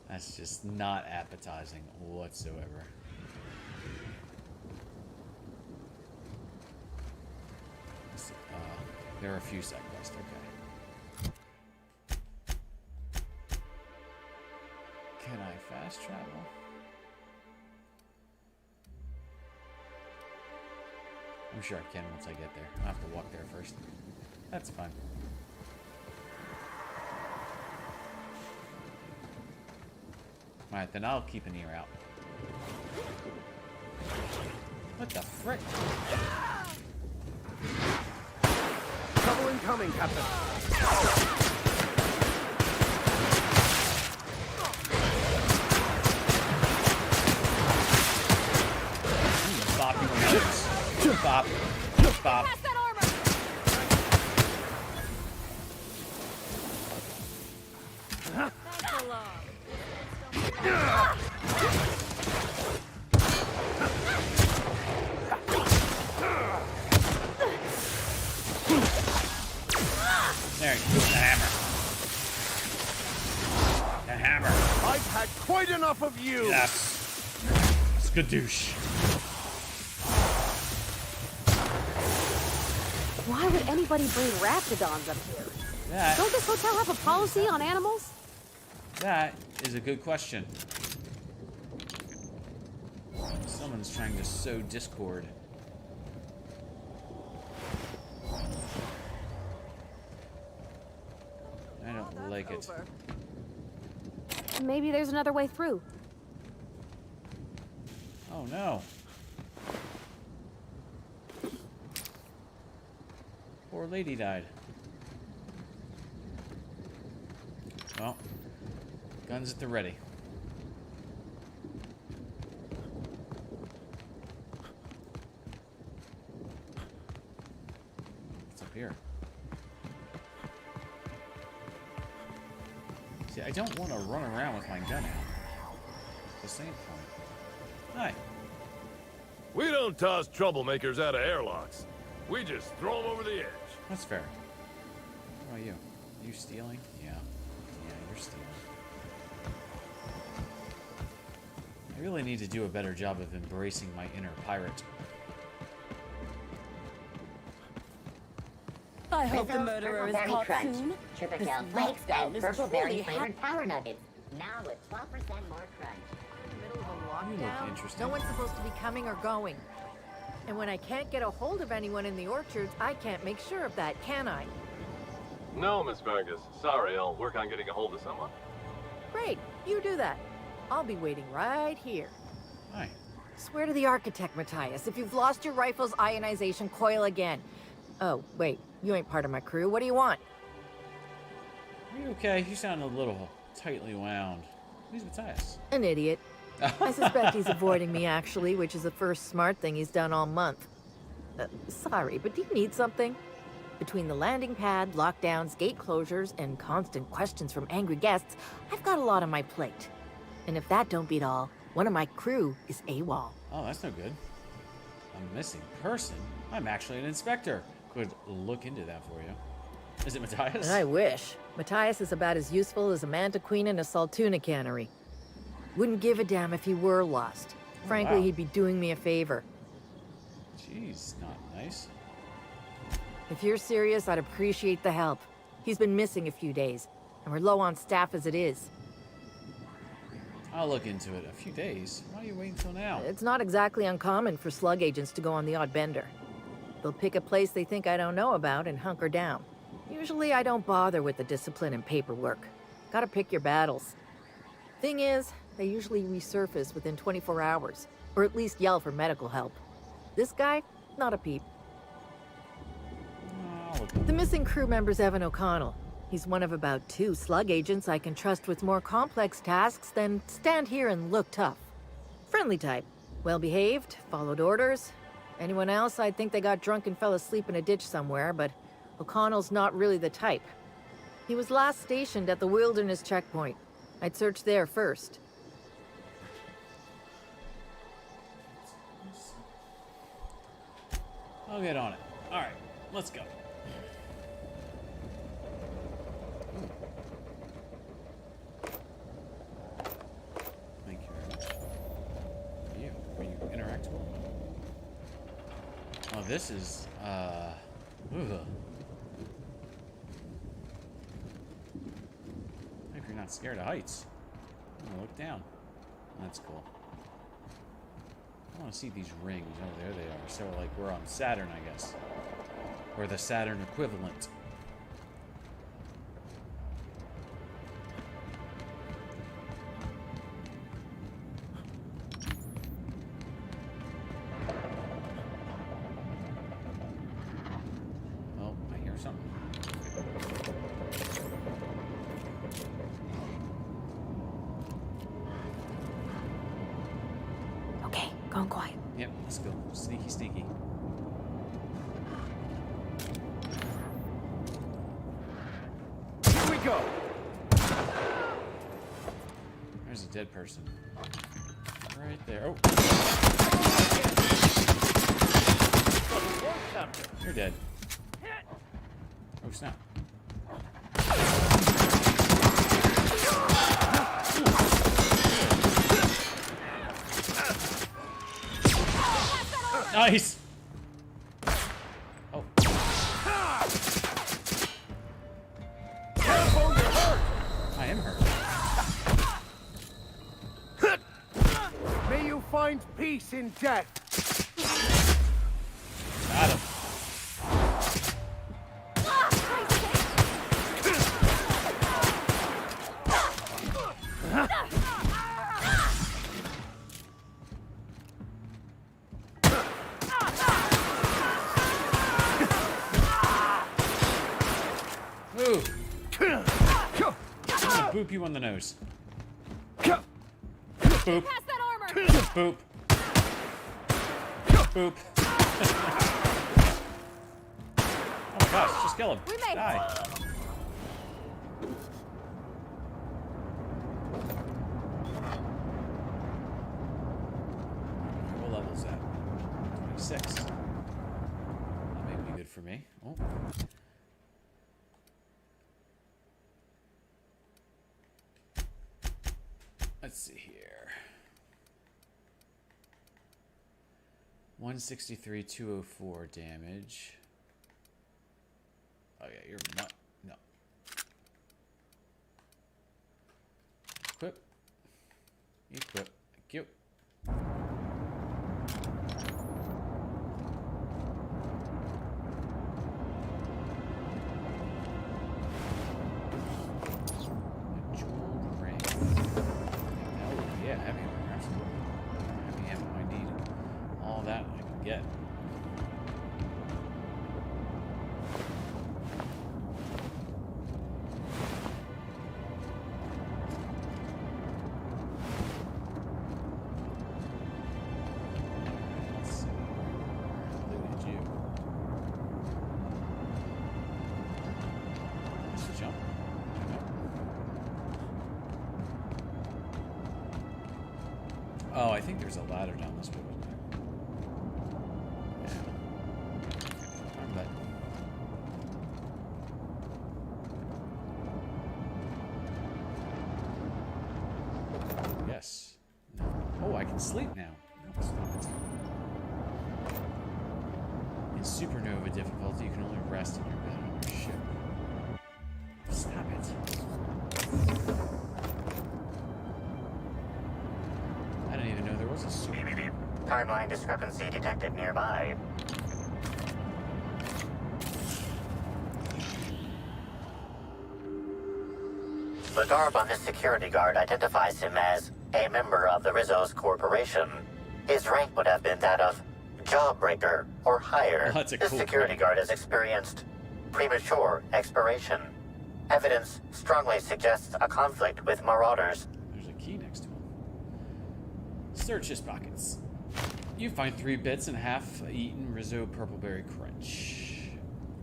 That's just not appetizing whatsoever. There are a few side quests, okay. Can I fast travel? I'm sure I can once I get there. I'll have to walk there first. That's fine. Alright, then I'll keep an ear out. What the frick? Trouble incoming, Captain. Bop your nose. Bop. Bop. There you go. The hammer. The hammer. I've had quite enough of you. Yes. Skadoosh. Why would anybody bring raptidons up here? Don't this hotel have a policy on animals? That is a good question. Someone's trying to sow discord. I don't like it. Maybe there's another way through. Oh no. Poor lady died. Well, guns at the ready. What's up here? See, I don't want to run around with my gun out. At the same point. Hi. We don't toss troublemakers out of airlocks. We just throw them over the edge. That's fair. What about you? You stealing? Yeah. Yeah, you're stealing. I really need to do a better job of embracing my inner pirate. I hope the Frizzle, murderer is Purple Berry caught Crunch, soon. Triple This Shell Flakes, lockdown and is Purple truly Berry flavored Power Nuggets. Now with 12% more crunch. Middle of a You look lockdown, interesting. no one's supposed to be coming or going. And when I can't get a hold of anyone in the orchards, I can't make sure of that, can I? No, Miss Vargas. Sorry, I'll work on getting a hold of someone. Great, you do that. I'll be waiting right here. Hi. Swear to the architect, Matthias, if you've lost your rifle's ionization coil again. Oh, wait, you ain't part of my crew. What do you want? Are you okay? You sound a little tightly wound. Who's Matthias? An idiot. I suspect he's avoiding me, actually, which is the first smart thing he's done all month. Sorry, but do you need something? Between the landing pad, lockdowns, gate closures, and constant questions from angry guests, I've got a lot on my plate. And if that don't beat all, one of my crew is AWOL. Oh, that's no good. A missing person? I'm actually an inspector. Could look into that for you. Is it Matthias? And I wish. Matthias is about as useful as a manta queen in a saltuna cannery. Wouldn't give a damn if he were lost. Frankly, wow. he'd be doing me a favor. Jeez, not nice. If you're serious, I'd appreciate the help. He's been missing a few days, and we're low on staff as it is. I'll look into it. A few days? Why are you waiting until now? It's not exactly uncommon for slug agents to go on the odd bender. They'll pick a place they think I don't know about and hunker down. Usually I don't bother with the discipline and paperwork. Gotta pick your battles. Thing is, they usually resurface within 24 hours, or at least yell for medical help. This guy, not a peep. The missing crew member's Evan O'Connell. He's one of about 2 slug agents I can trust with more complex tasks than stand here and look tough. Friendly type. Well-behaved, followed orders. Anyone else, I'd think they got drunk and fell asleep in a ditch somewhere, but O'Connell's not really the type. He was last stationed at the Wilderness Checkpoint. I'd search there first. I'll get on it. All right, let's go. Thank you very much. You, were you interactable? Oh, this is, ugh. If you're not scared of heights, I'm gonna look down. That's cool. I want to see these rings. Oh, there they are. So, like, we're on Saturn, I guess. Or the Saturn equivalent. Oh, I hear something. Okay, going quiet. Yep, let's go. Sneaky, sneaky. Here we go. There's a dead person. Right there. Oh. You're dead. Oh, snap. Nice! Oh. I am hurt. May you find peace in death. Got him. Ooh. I'm gonna boop you on the nose. Boop. Pass that armor! Boop. Boop. Oh my gosh, just kill him. We made Die. What level is that? 26. That may be good for me. Oh. Let's see here. 163, 204 damage. yeah, you're not. No. Equip. Equip. Thank you. Jeweled ring. Oh, yeah, heavy armor, absolutely. Heavy ammo, I need all that I can get. Oh, I think there's a ladder down this way, wasn't there? Yeah. I bet. Yes. No. Oh, I can sleep now. No, stop it. In supernova difficulty, you can only rest in your bed on your ship. Stop it. I didn't even know there was a supernova. Timeline discrepancy detected nearby. The garb on this security guard identifies him as a member of the Rizzo's Corporation. His rank would have been that of Jawbreaker or higher. Oh, that's a this cool security rank. guard has experienced premature expiration. Evidence strongly suggests a conflict with Marauders. There's a key next to him. Search his pockets. You find 3 bits and half-eaten Rizzo Purpleberry Crunch.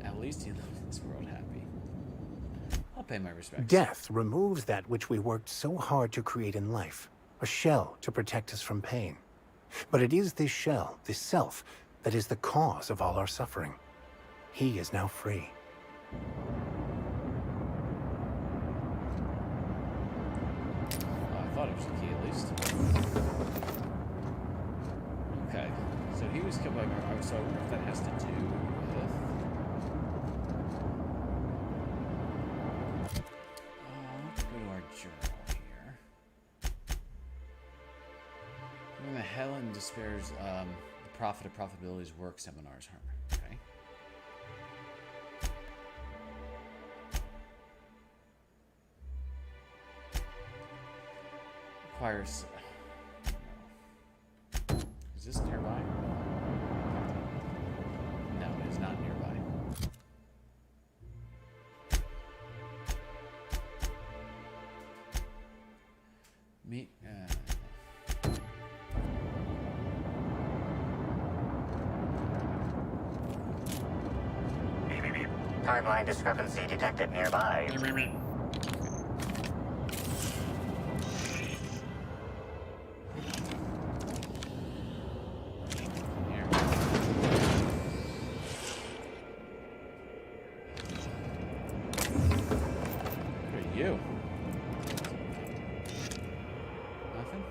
At least he lives in this world happy. I'll pay my respects. Death removes that which we worked so hard to create in life. A shell to protect us from pain. But it is this shell, this self, that is the cause of all our suffering. He is now free. I thought it was a key at least. Okay, so he was killed by Mar. So I wonder if that has to do with. Let's go to our journal here. When the Helen Despairs, the Prophet of Profitability's work seminars. Okay. Requires. Is this nearby? No, it is not nearby. Meet. Timeline discrepancy detected nearby. You. Nothing?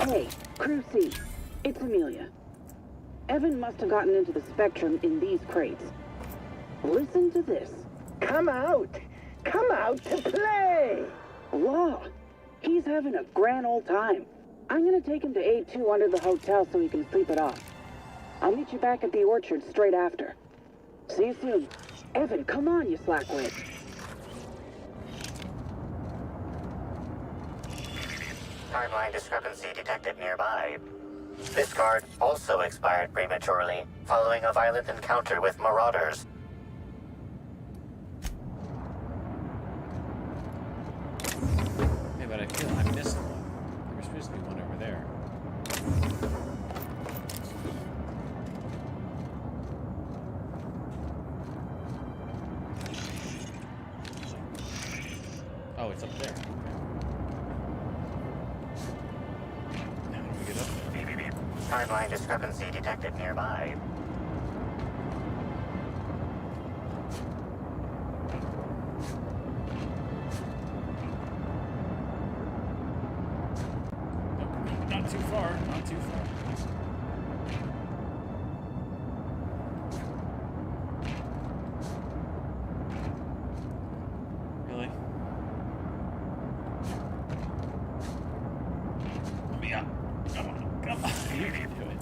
Hey, Crew C. It's Amelia. Evan must have gotten into the Spectrum in these crates. Listen to this. Come out! Come out to play! Law. He's having a grand old time. I'm gonna take him to A2 under the hotel so he can sleep it off. I'll meet you back at the orchard straight after. See you soon. Evan, come on, you slackwit. Timeline discrepancy detected nearby. This guard also expired prematurely, following a violent encounter with Marauders. Yeah, but I feel I missed one. There was supposed to be one over there. Oh, it's up there. Now how do we get up there? Timeline discrepancy detected nearby. Nope, not too far. Not too far.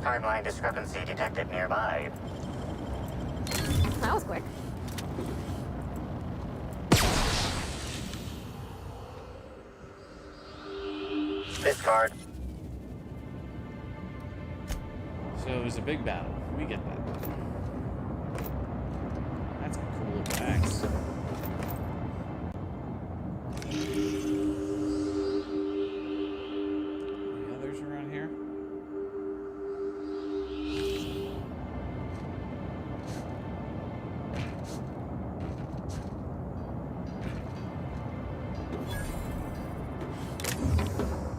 Timeline discrepancy detected nearby. That was quick. Discard. So it was a big battle. We get that. That's a cool looking axe. Any others around here?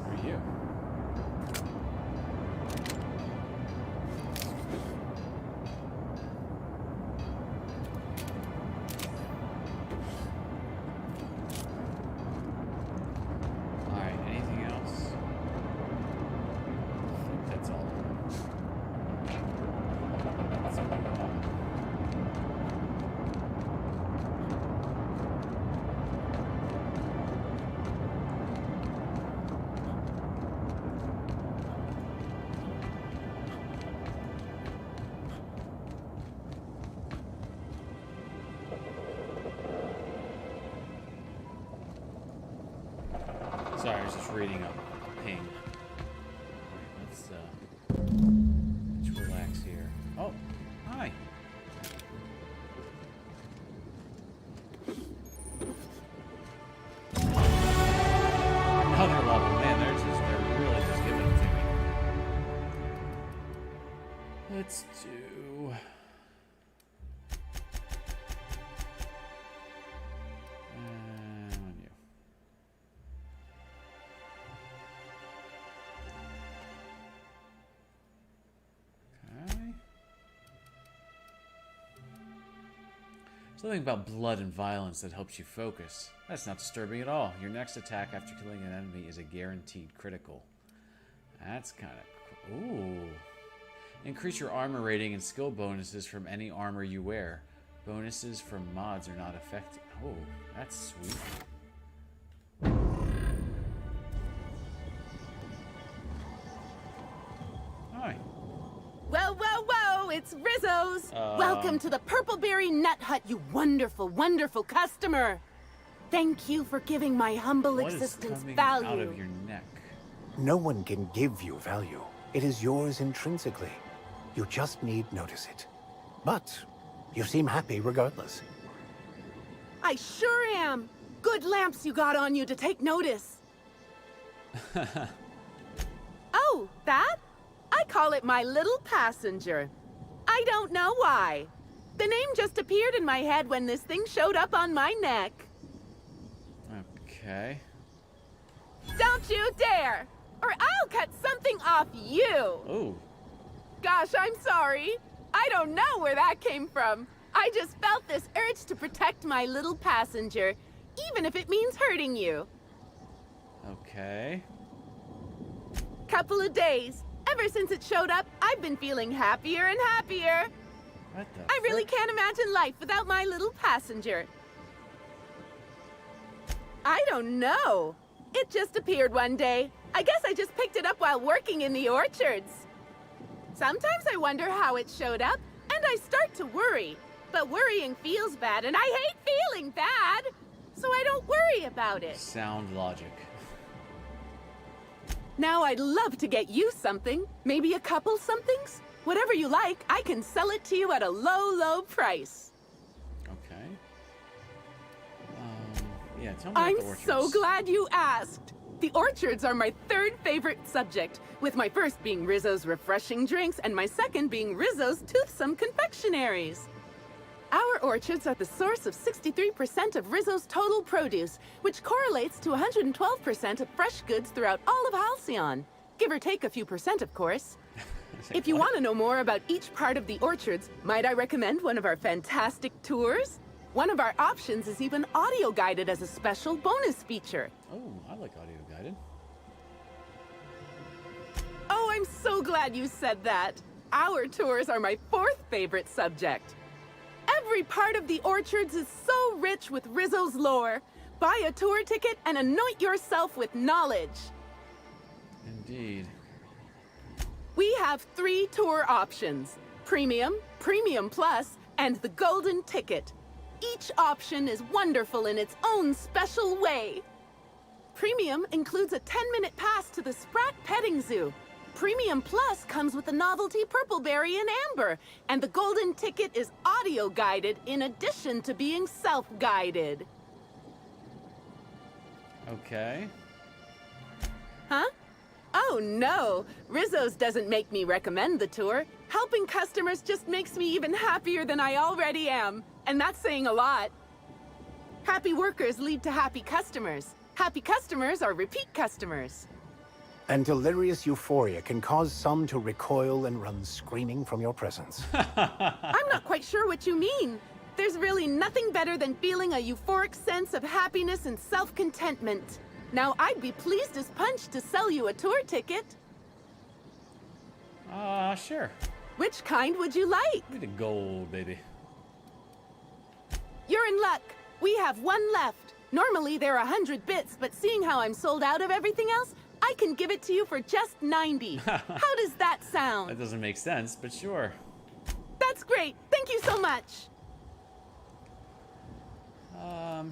Who are you? Alright, anything else? I think that's all. Let's move on. Sorry, I was just reading up ping. Let's relax here. Oh, hi. Another level, man. They're really just giving it to me. Let's do. On you. Okay. Something about blood and violence that helps you focus. That's not disturbing at all. Your next attack after killing an enemy is a guaranteed critical. That's kind of cool. Ooh. Increase your armor rating and skill bonuses from any armor you wear. Bonuses from mods are not affected. Oh, that's sweet. Hi. Whoa, whoa, whoa! It's Rizzo's! Welcome to the Purpleberry Nut Hut, you wonderful, wonderful customer! Thank you for giving my humble What is existence coming value. out of your neck? No one can give you value. It is yours intrinsically. You just need notice it. But you seem happy regardless. I sure am! Good lamps you got on you to take notice. Oh, that? I call it my little passenger. I don't know why. The name just appeared in my head when this thing showed up on my neck. Okay. Don't you dare! Or I'll cut something off you! Oh. Gosh, I'm sorry. I don't know where that came from. I just felt this urge to protect my little passenger, even if it means hurting you. Okay. Couple of days. Ever since it showed up, I've been feeling happier and happier. What the I really can't imagine life without my little passenger. I don't know. It just appeared one day. I guess I just picked it up while working in the orchards. Sometimes I wonder how it showed up, and I start to worry. But worrying feels bad, and I hate feeling bad. So I don't worry about it. Sound logic. Now I'd love to get you something. Maybe a couple somethings? Whatever you like, I can sell it to you at a low, low price. Okay. Yeah, tell me about I'm the orchards. so glad you asked. The orchards are my third favorite subject, with my first being Rizzo's refreshing drinks and my second being Rizzo's toothsome confectionaries. Our orchards are the source of 63% of Rizzo's total produce, which correlates to 112% of fresh goods throughout all of Halcyon. Give or take a few percent, of course. If you want to know more about each part of the orchards, might I recommend one of our fantastic tours? One of our options is even audio guided as a special bonus feature. Oh, I like audio guided. Oh, I'm so glad you said that. Our tours are my fourth favorite subject. Every part of the orchards is so rich with Rizzo's lore. Buy a tour ticket and anoint yourself with knowledge. Indeed. We have 3 tour options: Premium, Premium Plus, and the Golden Ticket. Each option is wonderful in its own special way. Premium includes a 10-minute pass to the Sprat Petting Zoo. Premium Plus comes with the novelty Purpleberry and Amber, and the Golden Ticket is audio-guided in addition to being self-guided. Okay. Huh? Oh no! Rizzo's doesn't make me recommend the tour. Helping customers just makes me even happier than I already am. And that's saying a lot. Happy workers lead to happy customers. Happy customers are repeat customers. And delirious euphoria can cause some to recoil and run screaming from your presence. I'm not quite sure what you mean. There's really nothing better than feeling a euphoric sense of happiness and self-contentment. Now, I'd be pleased as punch to sell you a tour ticket. Sure. Which kind would you like? Give me the gold, baby. You're in luck. We have 1 left. Normally, they're 100 bits, but seeing how I'm sold out of everything else, I can give it to you for just 90. How does that sound? That doesn't make sense, but sure. That's great. Thank you so much.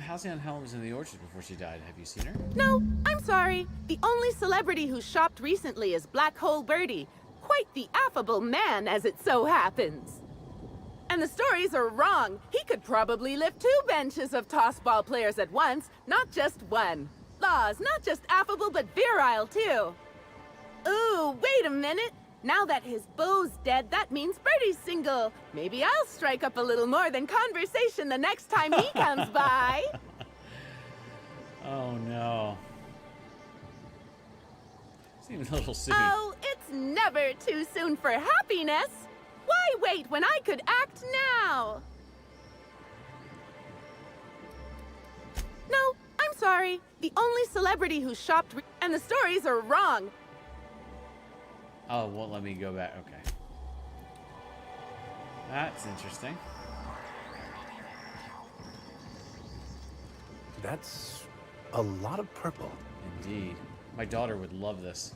Halcyon Helen was in the orchard before she died. Have you seen her? No, I'm sorry. The only celebrity who shopped recently is Black Hole Birdie. Quite the affable man, as it so happens. And the stories are wrong. He could probably lift 2 benches of tossball players at once, not just 1. Laws, not just affable, but virile, too. Ooh, wait a minute. Now that his beau's dead, that means Birdie's single. Maybe I'll strike up a little more than conversation the next time he comes by. Oh, no. Seems a little soon. Oh, it's never too soon for happiness. Why wait when I could act now? No, I'm sorry. The only celebrity who shopped and the stories are wrong. Oh, it won't let me go back. Okay. That's interesting. That's a lot of purple. Indeed. My daughter would love this.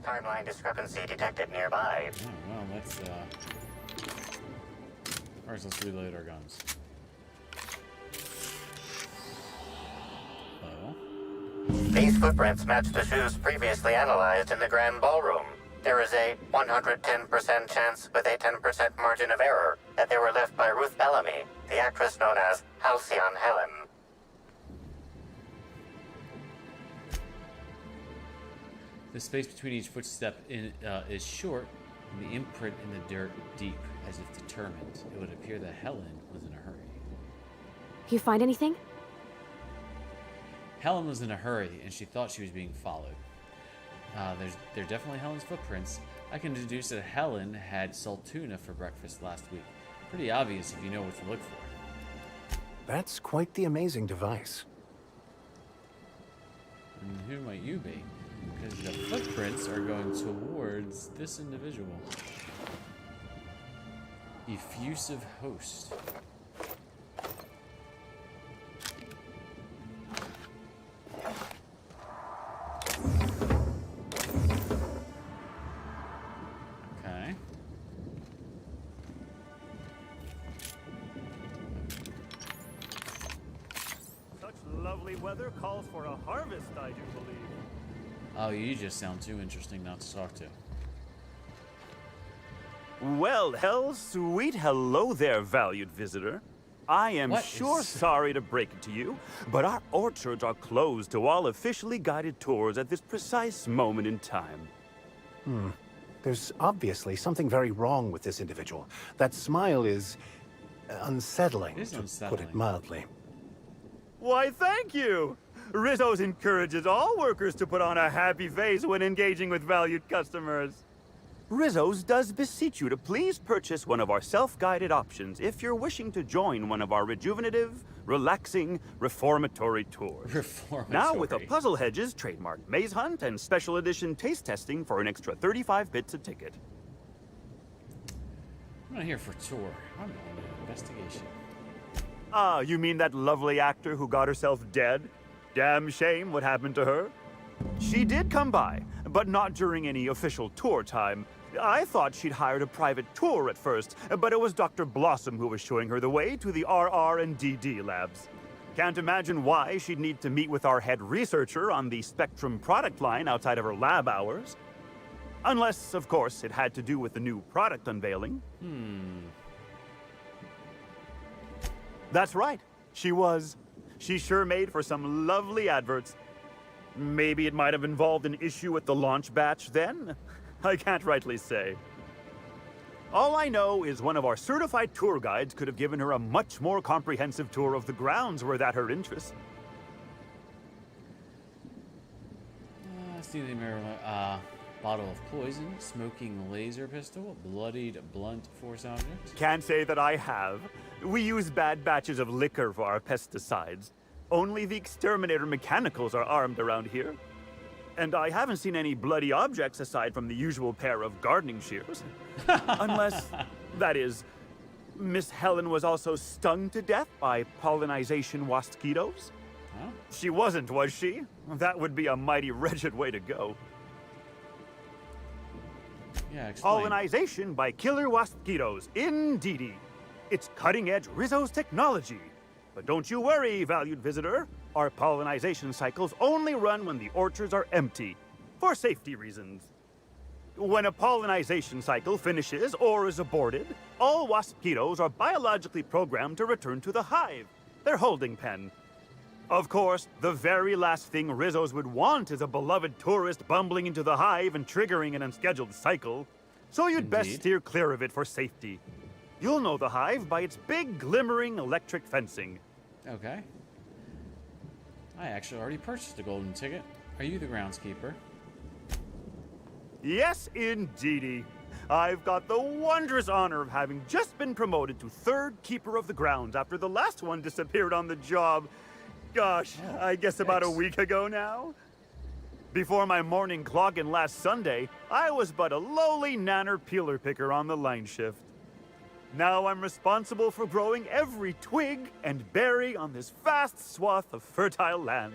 Timeline discrepancy detected nearby. Oh, well, let's, first, let's reload our guns. Hello? These footprints match the shoes previously analyzed in the Grand Ballroom. There is a 110% chance with a 10% margin of error that they were left by Ruth Bellamy, the actress known as Halcyon Helen. The space between each footstep is short, and the imprint in the dirt deep, as if determined. It would appear that Helen was in a hurry. You find anything? Helen was in a hurry, and she thought she was being followed. They're definitely Helen's footprints. I can deduce that Helen had salt tuna for breakfast last week. Pretty obvious if you know what to look for. That's quite the amazing device. And who might you be? Because the footprints are going towards this individual. Effusive host. Okay. Such lovely weather calls for a harvest, I do believe. Oh, you just sound too interesting not to talk to. Well, sweet hello there, valued visitor. I am What sorry to break it to you, but our orchards are closed to all officially guided tours at this precise moment in time. There's obviously something very wrong with this individual. That smile is unsettling, It is to put unsettling. it mildly. Why, thank you! Rizzo's encourages all workers to put on a happy face when engaging with valued customers. Rizzo's does beseech you to please purchase one of our self-guided options if you're wishing to join one of our rejuvenative, relaxing, reformatory tours. Reformatory. Now with a Puzzle Hedges trademark maze hunt and special edition taste testing for an extra 35 bits a ticket. I'm not here for tour. I'm on an investigation. Ah, you mean that lovely actor who got herself dead? Damn shame what happened to her. She did come by, but not during any official tour time. I thought she'd hired a private tour at first, but it was Dr. Blossom who was showing her the way to the RR and DD labs. Can't imagine why she'd need to meet with our head researcher on the Spectrum product line outside of her lab hours. Unless, of course, it had to do with the new product unveiling. That's right. She was. She sure made for some lovely adverts. Maybe it might have involved an issue with the launch batch then? I can't rightly say. All I know is one of our certified tour guides could have given her a much more comprehensive tour of the grounds were that her interest. Stealing bottle of poison, smoking laser pistol, bloodied blunt force object. Can't say that I have. We use bad batches of liquor for our pesticides. Only the exterminator mechanicals are armed around here. And I haven't seen any bloody objects aside from the usual pair of gardening shears. Unless, that is, Miss Helen was also stung to death by pollinization mosquitoes? Huh? She wasn't, was she? That would be a mighty wretched way to go. Yeah, explain. Pollinization by killer mosquitoes, indeedy. It's cutting-edge Rizzo's technology. But don't you worry, valued visitor. Our pollinization cycles only run when the orchards are empty, for safety reasons. When a pollinization cycle finishes or is aborted, all mosquitoes are biologically programmed to return to the hive, their holding pen. Of course, the very last thing Rizzos would want is a beloved tourist bumbling into the hive and triggering an unscheduled cycle. So you'd best steer clear of it for safety. You'll know the hive by its big, glimmering electric fencing. Okay. I actually already purchased a golden ticket. Are you the groundskeeper? Yes, indeedy. I've got the wondrous honor of having just been promoted to third keeper of the grounds after the last one disappeared on the job. Gosh, I guess about a week ago now. Before my morning clock-in last Sunday, I was but a lowly nanner peeler picker on the line shift. Now I'm responsible for growing every twig and berry on this vast swath of fertile land.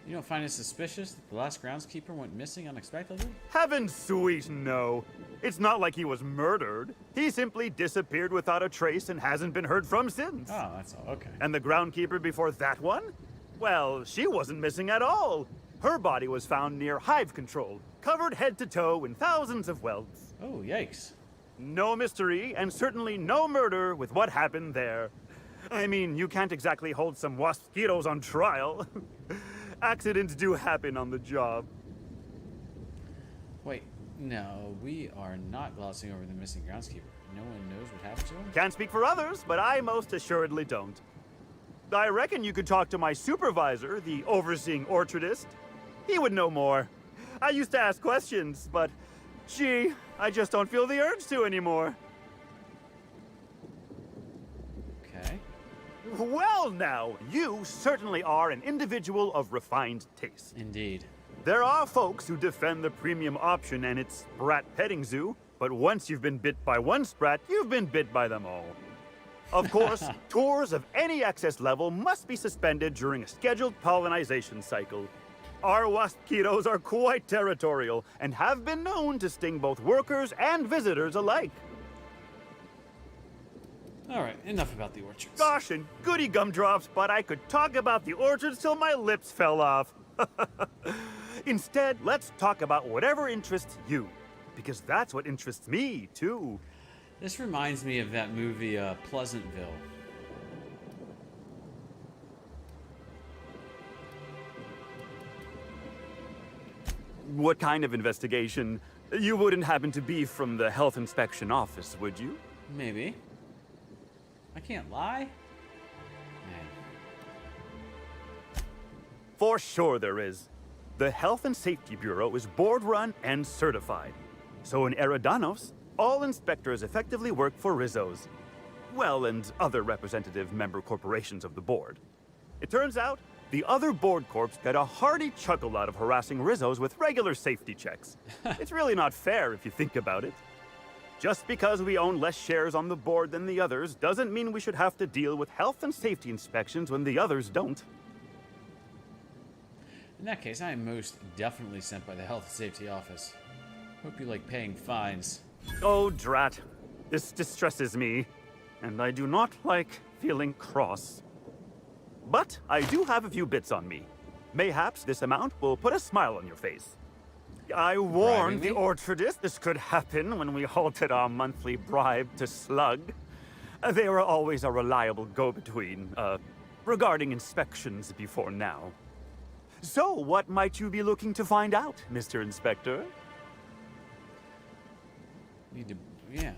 You don't find it suspicious that the last groundskeeper went missing unexpectedly? Heaven sweet, no. It's not like he was murdered. He simply disappeared without a trace and hasn't been heard from since. Oh, that's all. Okay. And the groundkeeper before that one? Well, she wasn't missing at all. Her body was found near hive control, covered head to toe in thousands of welts. Oh, yikes. No mystery, and certainly no murder with what happened there. I mean, you can't exactly hold some mosquitoes on trial. Accidents do happen on the job. Wait, no, we are not glossing over the missing groundskeeper. No one knows what happened to him? Can't speak for others, but I most assuredly don't. I reckon you could talk to my supervisor, the overseeing orchardist. He would know more. I used to ask questions, but gee, I just don't feel the urge to anymore. Okay. Well now, you certainly are an individual of refined taste. Indeed. There are folks who defend the premium option and its sprat petting zoo, but once you've been bit by one sprat, you've been bit by them all. Of course, tours of any excess level must be suspended during a scheduled pollinization cycle. Our mosquitoes are quite territorial and have been known to sting both workers and visitors alike. All right, enough about the orchards. Gosh, and goody gumdrops, but I could talk about the orchards till my lips fell off. Instead, let's talk about whatever interests you, because that's what interests me, too. This reminds me of that movie, Pleasantville. What kind of investigation? You wouldn't happen to be from the health inspection office, would you? Maybe. I can't lie. For sure there is. The Health and Safety Bureau is board-run and certified. So in Eridanos, all inspectors effectively work for Rizzos. Well, and other representative member corporations of the board. It turns out, the other board corps get a hearty chuckle out of harassing Rizzos with regular safety checks. It's really not fair if you think about it. Just because we own less shares on the board than the others doesn't mean we should have to deal with health and safety inspections when the others don't. In that case, I am most definitely sent by the Health and Safety Office. Hope you like paying fines. Oh, drat. This distresses me, and I do not like feeling cross. But I do have a few bits on me. Mayhaps this amount will put a smile on your face. I warned the Orchardist this could happen when we halted our monthly bribe to Slug. They were always a reliable go-between, regarding inspections before now. So, what might you be looking to find out, Mr. Inspector? Yeah.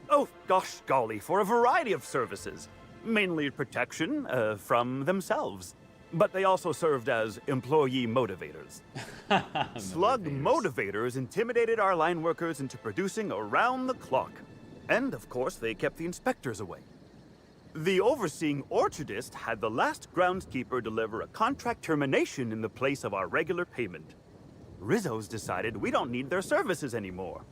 Oh, gosh golly, for a variety of services. Mainly protection, from themselves. But they also served as employee motivators. Slug motivators intimidated our line workers into producing around the clock. And, of course, they kept the inspectors away. The overseeing orchardist had the last groundskeeper deliver a contract termination in the place of our regular payment. Rizzo's decided we don't need their services anymore.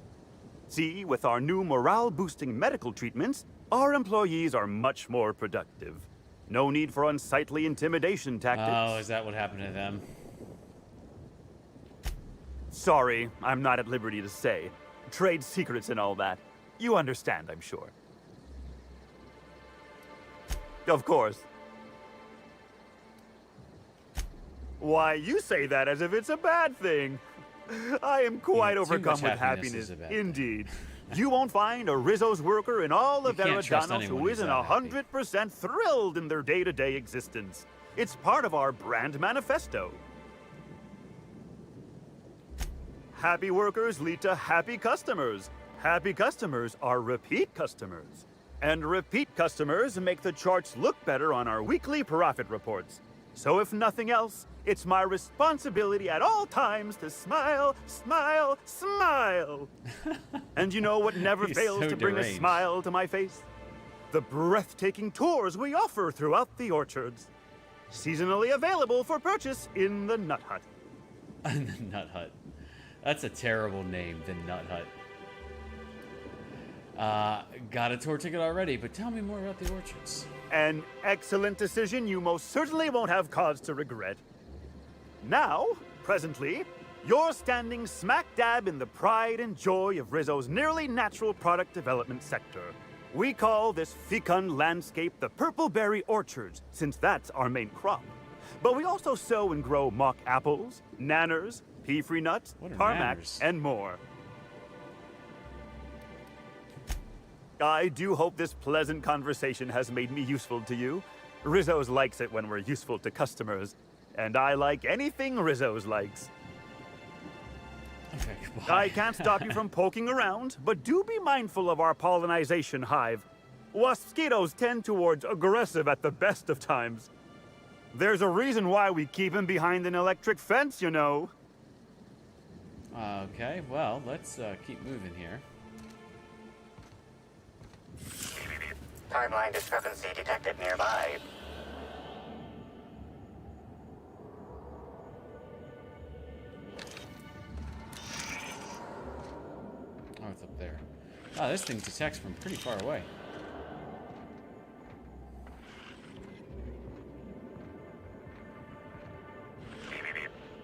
See, with our new morale-boosting medical treatments, our employees are much more productive. No need for unsightly intimidation tactics. Oh, is that what happened to them? Sorry, I'm not at liberty to say. Trade secrets and all that. You understand, I'm sure. Of course. Why, you say that as if it's a bad thing. I am quite overcome with happiness. Indeed. You won't find a Rizzo's worker in all of Eridanos who isn't 100% thrilled in their day-to-day existence. It's part of our brand manifesto. Happy workers lead to happy customers. Happy customers are repeat customers. And repeat customers make the charts look better on our weekly profit reports. So if nothing else, it's my responsibility at all times to smile, smile, smile. And you know what never fails to bring a smile to my face? The breathtaking tours we offer throughout the orchards. Seasonally available for purchase in the Nut Hut. The Nut Hut. That's a terrible name, the Nut Hut. Got a tour ticket already, but tell me more about the orchards. An excellent decision you most certainly won't have cause to regret. Now, presently, you're standing smack dab in the pride and joy of Rizzo's nearly natural product development sector. We call this fecund landscape the Purpleberry Orchards, since that's our main crop. But we also sow and grow mock apples, nanners, pea-free nuts, tarmac, and more. I do hope this pleasant conversation has made me useful to you. Rizzo's likes it when we're useful to customers, and I like anything Rizzo's likes. Okay, I can't stop you from poking around, but do be mindful of our pollinization hive. Wasquitos tend towards aggressive at the best of times. There's a reason why we keep him behind an electric fence, you know. Okay, well, let's keep moving here. Timeline discrepancy detected nearby. Oh, it's up there. Oh, this thing detects from pretty far away.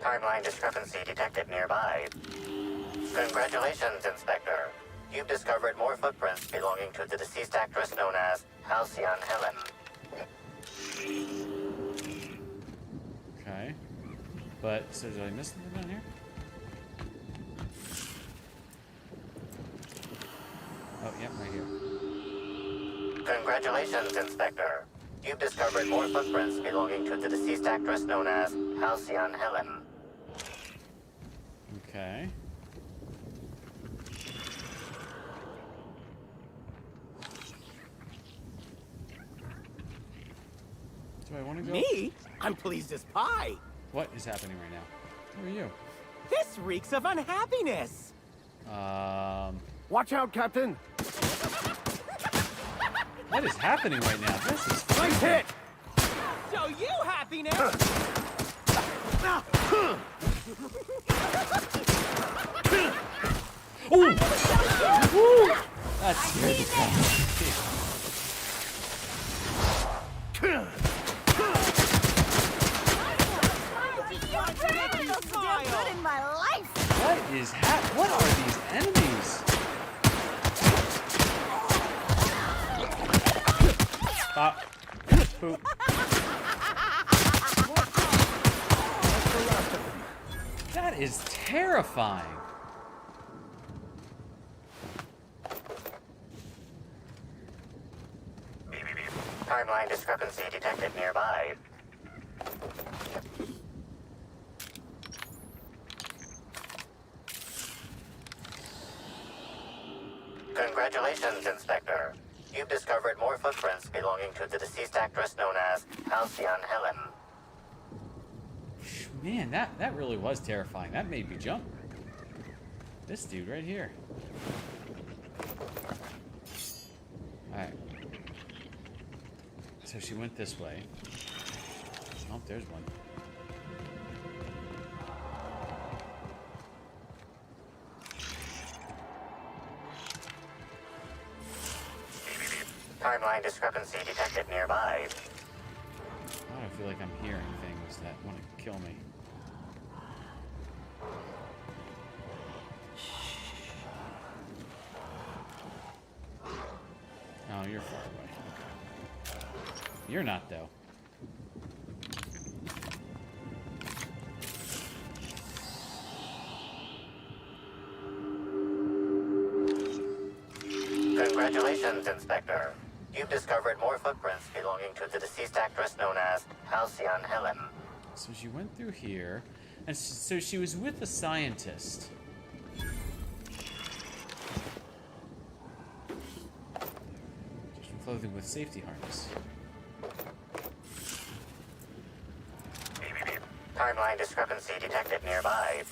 Timeline discrepancy detected nearby. Congratulations, Inspector. You've discovered more footprints belonging to the deceased actress known as Halcyon Helen. Okay. But, so did I miss something down here? Oh, yeah, right here. Congratulations, Inspector. You've discovered more footprints belonging to the deceased actress known as Halcyon Helen. Okay. Do I want to go? Me? I'm pleased as pie. What is happening right now? Who are you? This reeks of unhappiness. Watch out, Captain. What is happening right now? This is Nice hit. Show you happiness. Ooh. That scared the crap out of me. What is what are these enemies? Stop. Poop. That is terrifying. Timeline discrepancy detected nearby. Congratulations, Inspector. You've discovered more footprints belonging to the deceased actress known as Halcyon Helen. Man, that really was terrifying. That made me jump. This dude right here. Alright. So she went this way. Oh, there's one. Timeline discrepancy detected nearby. Why do I feel like I'm hearing things that want to kill me? Oh, you're far away. Okay. You're not, though. Congratulations, Inspector. You've discovered more footprints belonging to the deceased actress known as Halcyon Helen. So she went through here, and so she was with a scientist. Just clothing with safety harness. Timeline discrepancy detected nearby.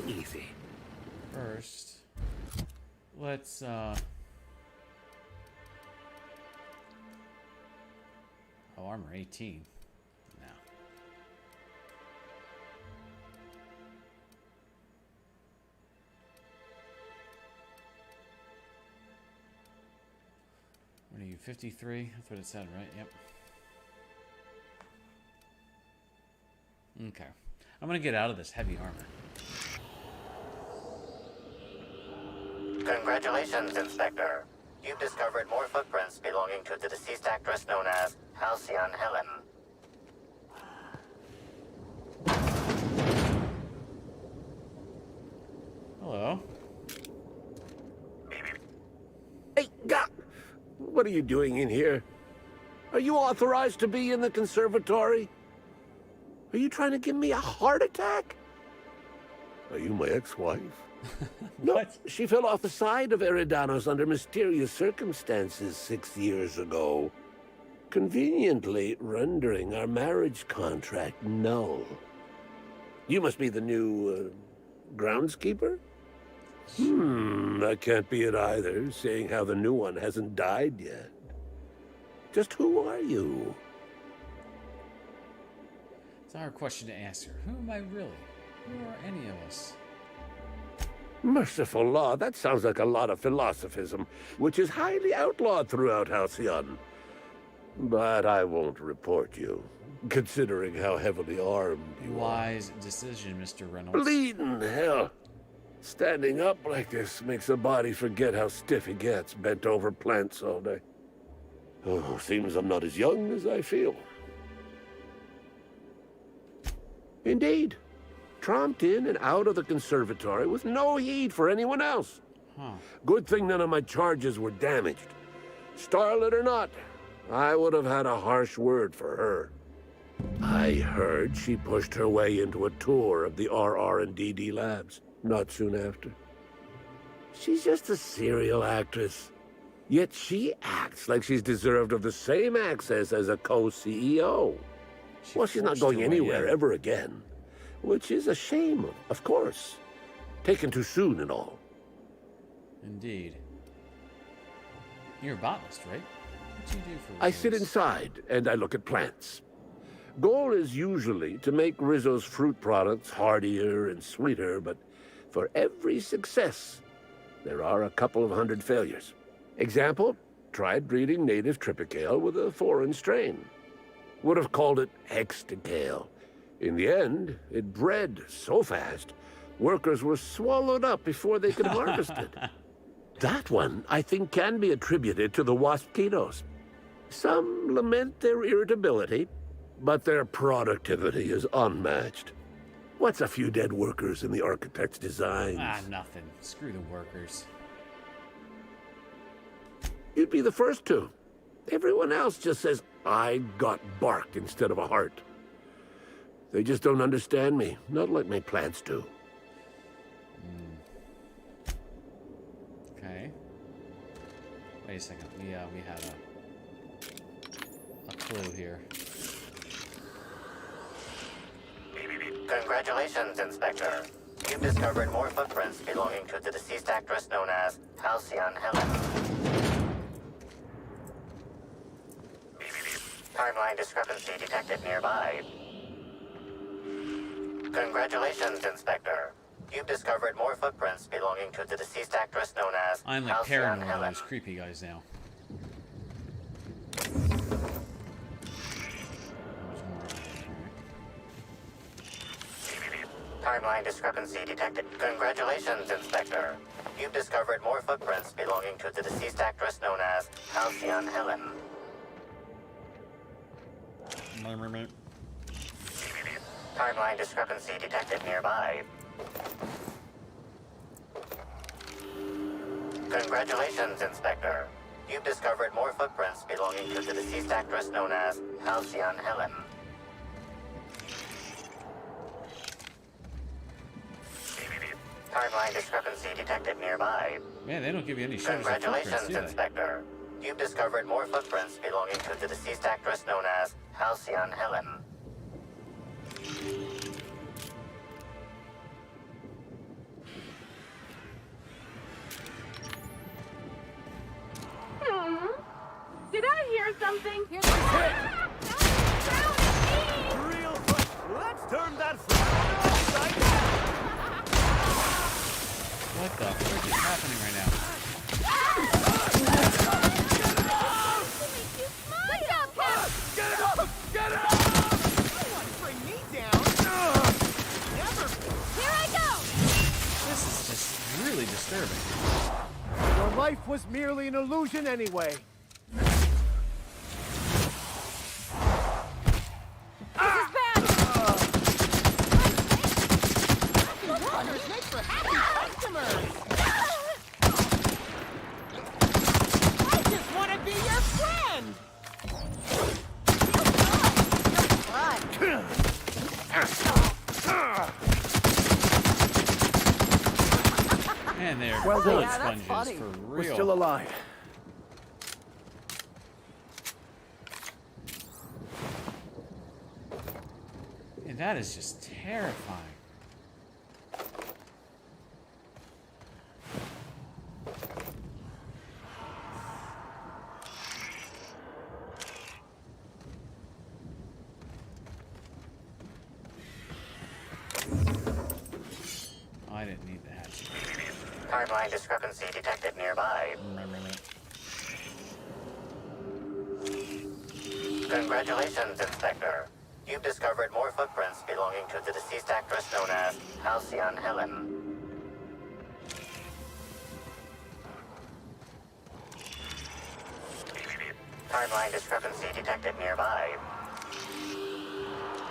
Easy. First, let's oh, armor 18. No. What are you, 53? That's what it said, right? Yep. Okay. I'm gonna get out of this heavy armor. Congratulations, Inspector. You've discovered more footprints belonging to the deceased actress known as Halcyon Helen. Hello. Hey, what are you doing in here? Are you authorized to be in the conservatory? Are you trying to give me a heart attack? Are you my ex-wife? No, she fell off the side of Eridanos under mysterious circumstances 6 years ago, conveniently rendering our marriage contract null. You must be the new, groundskeeper? That can't be it either, seeing how the new one hasn't died yet. Just who are you? It's a hard question to ask her. Who am I really? Who are any of us? Merciful law, that sounds like a lot of philosophism, which is highly outlawed throughout Halcyon. But I won't report you, considering how heavily armed you are. Wise decision, Mr. Reynolds. Bleeding hell. Standing up like this makes a body forget how stiff he gets, bent over plants all day. Oh, seems I'm not as young as I feel. Indeed. Tromped in and out of the conservatory with no heed for anyone else. Good thing none of my charges were damaged. Starlet or not, I would have had a harsh word for her. I heard she pushed her way into a tour of the RR&DD labs not soon after. She's just a serial actress. Yet she acts like she's deserved of the same access as a co-CEO. Well, she's not going anywhere ever again. Which is a shame, of course. Taken too soon and all. Indeed. You're a botanist, right? What do you do for I sit inside and I look at plants. Goal is usually to make Rizzo's fruit products hardier and sweeter, but For every success, there are a couple of hundred failures. Example, tried breeding native Tripicale with a foreign strain. Would have called it Hexticale. In the end, it bred so fast, workers were swallowed up before they could harvest it. That one, I think, can be attributed to the waspitos. Some lament their irritability, but their productivity is unmatched. What's a few dead workers in the architect's designs? Ah, nothing. Screw the workers. You'd be the first to. Everyone else just says, I got barked instead of a heart. They just don't understand me, not like my plants do. Okay. Wait a second. We had a clue here. Congratulations, Inspector. You've discovered more footprints belonging to the deceased actress known as Halcyon Helen. Timeline discrepancy detected nearby. Congratulations, Inspector. You've discovered more footprints belonging to the deceased actress known as I'm like Halcyon paranoid of Helen. those creepy guys now. Timeline discrepancy detected. Congratulations, Inspector. You've discovered more footprints belonging to the deceased actress known as Halcyon Helen. Timeline discrepancy detected nearby. Congratulations, Inspector. You've discovered more footprints belonging to the deceased actress known as Halcyon Helen. Timeline discrepancy detected nearby. Man, they don't give you any shows of Congratulations, footprints, do they? Inspector. You've discovered more footprints belonging to the deceased actress known as Halcyon Helen. Did I hear something? Real fun. Let's turn that frown upside down. What the frick is happening right now? Get it up! Get it up! You want to bring me down? Never. Here I go! This is just really disturbing. Your life was merely an illusion anyway. Waters make for happy customers! I just want to be your friend! Man, they're Well bullet done. Yeah, that's sponges funny. for We're real. still alive. And that is just terrifying. I didn't need the hatchet. Timeline discrepancy detected nearby. Congratulations, Inspector. You've discovered more footprints belonging to the deceased actress known as Halcyon Helen. Timeline discrepancy detected nearby.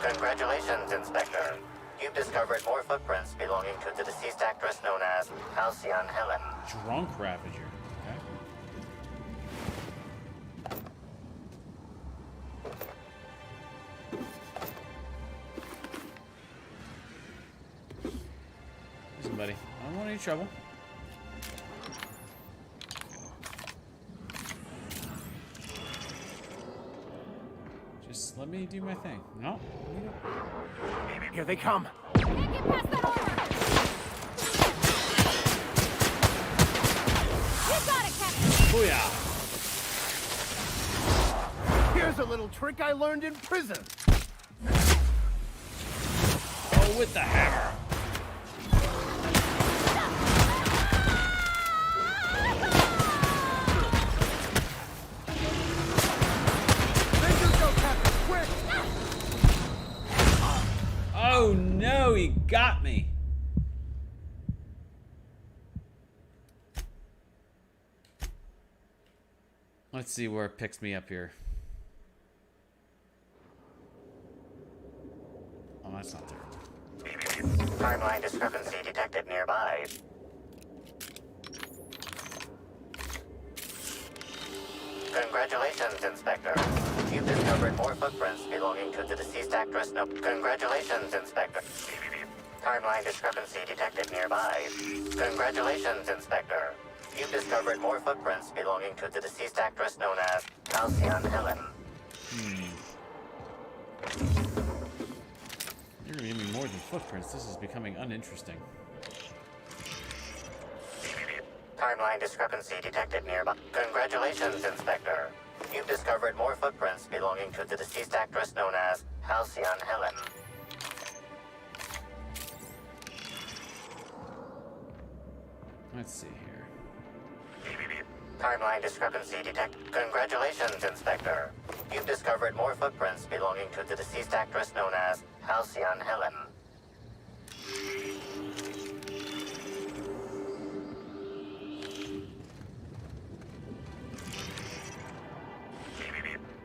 Congratulations, Inspector. You've discovered more footprints belonging to the deceased actress known as Halcyon Helen. Drunk Ravager. Okay. Listen, buddy. I don't want any trouble. Just let me do my thing. No. Here they come. Booyah! Here's a little trick I learned in prison. Oh, with the hammer. he got me. Let's see where it picks me up here. Oh, that's not there. Timeline discrepancy detected nearby. Congratulations, Inspector. You've discovered more footprints belonging to the deceased actress. No, congratulations, Inspector. Timeline discrepancy detected nearby. Congratulations, Inspector. You've discovered more footprints belonging to the deceased actress known as Halcyon Helen. You're gonna give me more than footprints. This is becoming uninteresting. Timeline discrepancy detected nearby. Congratulations, Inspector. You've discovered more footprints belonging to the deceased actress known as Halcyon Helen. Let's see here. Timeline discrepancy detected. Congratulations, Inspector. You've discovered more footprints belonging to the deceased actress known as Halcyon Helen.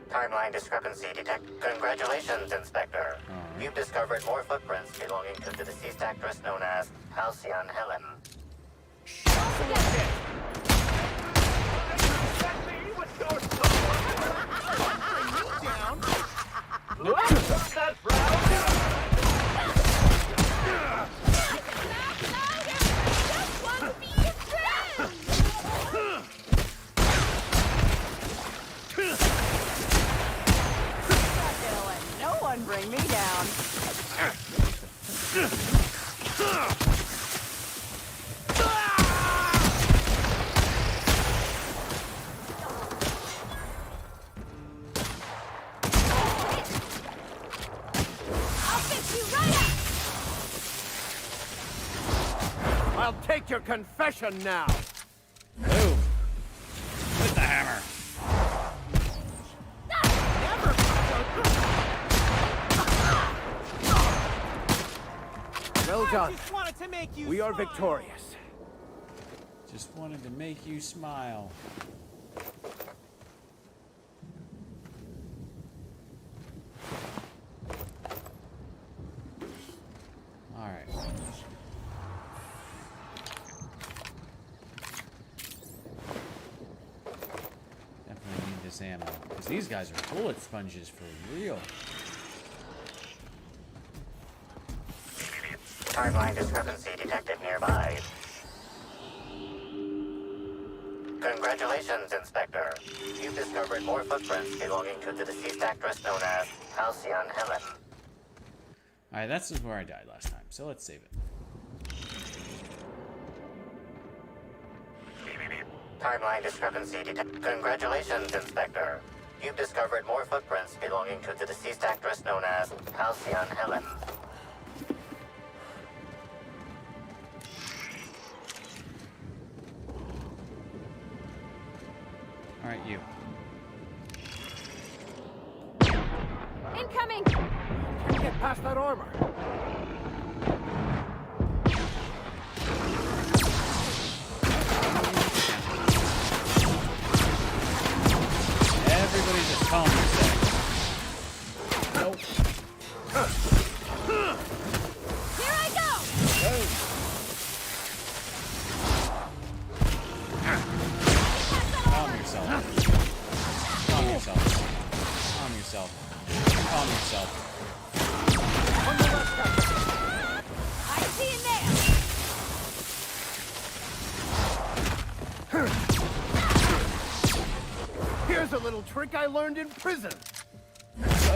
Timeline discrepancy detected. Congratulations, Inspector. You've discovered more footprints belonging to the deceased actress known as Halcyon Helen. No one bring me down. I'll take your confession now. Boom. With the hammer. Well done. Just wanted to make you We are smile. victorious. Just wanted to make you smile. Alright. Definitely need this ammo. Because these guys are bullet sponges for real. Timeline discrepancy detected nearby. Congratulations, Inspector. You've discovered more footprints belonging to the deceased actress known as Halcyon Helen. Alright, that's where I died last time, so let's save it. Timeline discrepancy detected. Congratulations, Inspector. You've discovered more footprints belonging to the deceased actress known as Halcyon Helen. Alright, you. Incoming! Can't get past that armor. Everybody just calm yourself. Nope. Here I go! Calm yourself. Calm yourself. Calm yourself. Calm yourself. I see in there! Here's a little trick I learned in prison. Just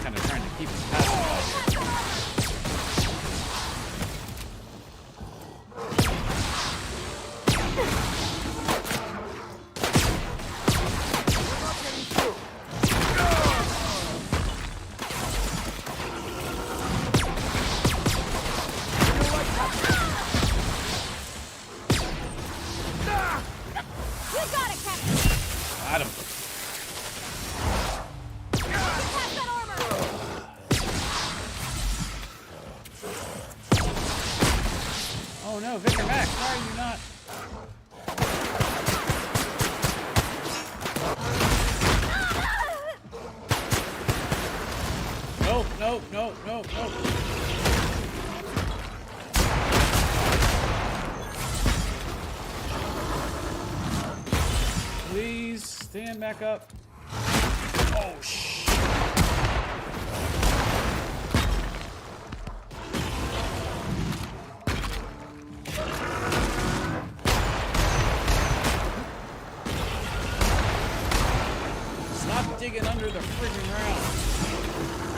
kind of trying to keep us pacified here. You got it, Captain! I No, Vicar Max, why are you not? Nope, nope, nope, nope, nope. Please stand back up. Oh, shit. Stop digging under the friggin' ground.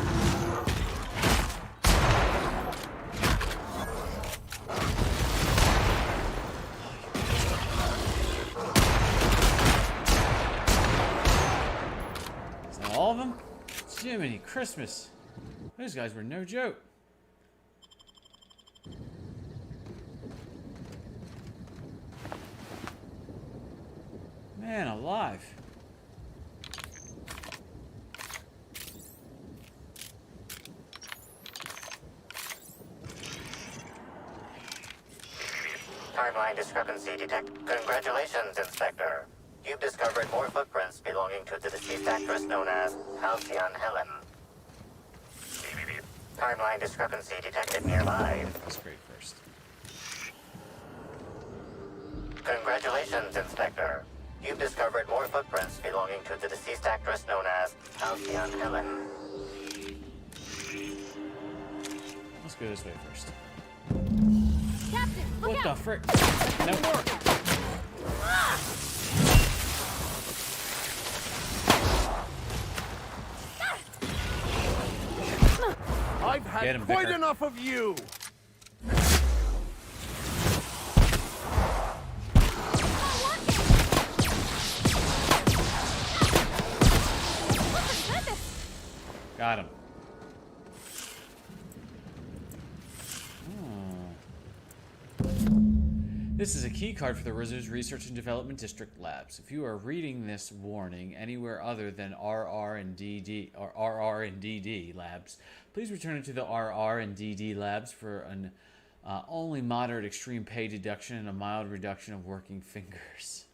Is that all of them? Jiminy Christmas. Those guys were no joke. Man alive. Timeline discrepancy detect. Congratulations, Inspector. You've discovered more footprints belonging to the deceased actress known as Halcyon Helen. Timeline discrepancy detected nearby. Let's great first. Congratulations, Inspector. You've discovered more footprints belonging to the deceased actress known as Halcyon Helen. Let's go this way first. Captain, look What out! the frick? Nope. I've Get had him, quite Vicar. enough of you! Got him. This is a key card for the RRR's Research and Development District Labs. If you are reading this warning anywhere other than RR and DD or RR and DD Labs, please return it to the RR and DD Labs for an only moderate extreme pay deduction and a mild reduction of working fingers.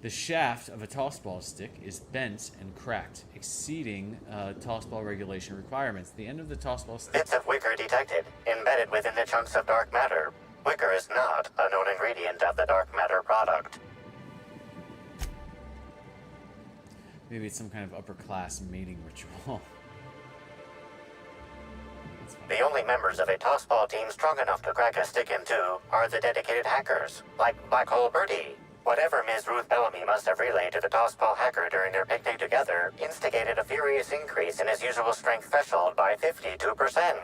The shaft of a tossball stick is bent and cracked, exceeding tossball regulation requirements. The end of the tossball stick... Bits of wicker detected, embedded within the chunks of dark matter. Wicker is not a known ingredient of the dark matter product. Maybe it's some kind of upper-class mating ritual. The only members of a tossball team strong enough to crack a stick in two are the dedicated hackers, like Black Hole Birdie. Whatever Ms. Ruth Bellamy must have relayed to the tossball hacker during their picnic together instigated a furious increase in his usual strength threshold by 52%.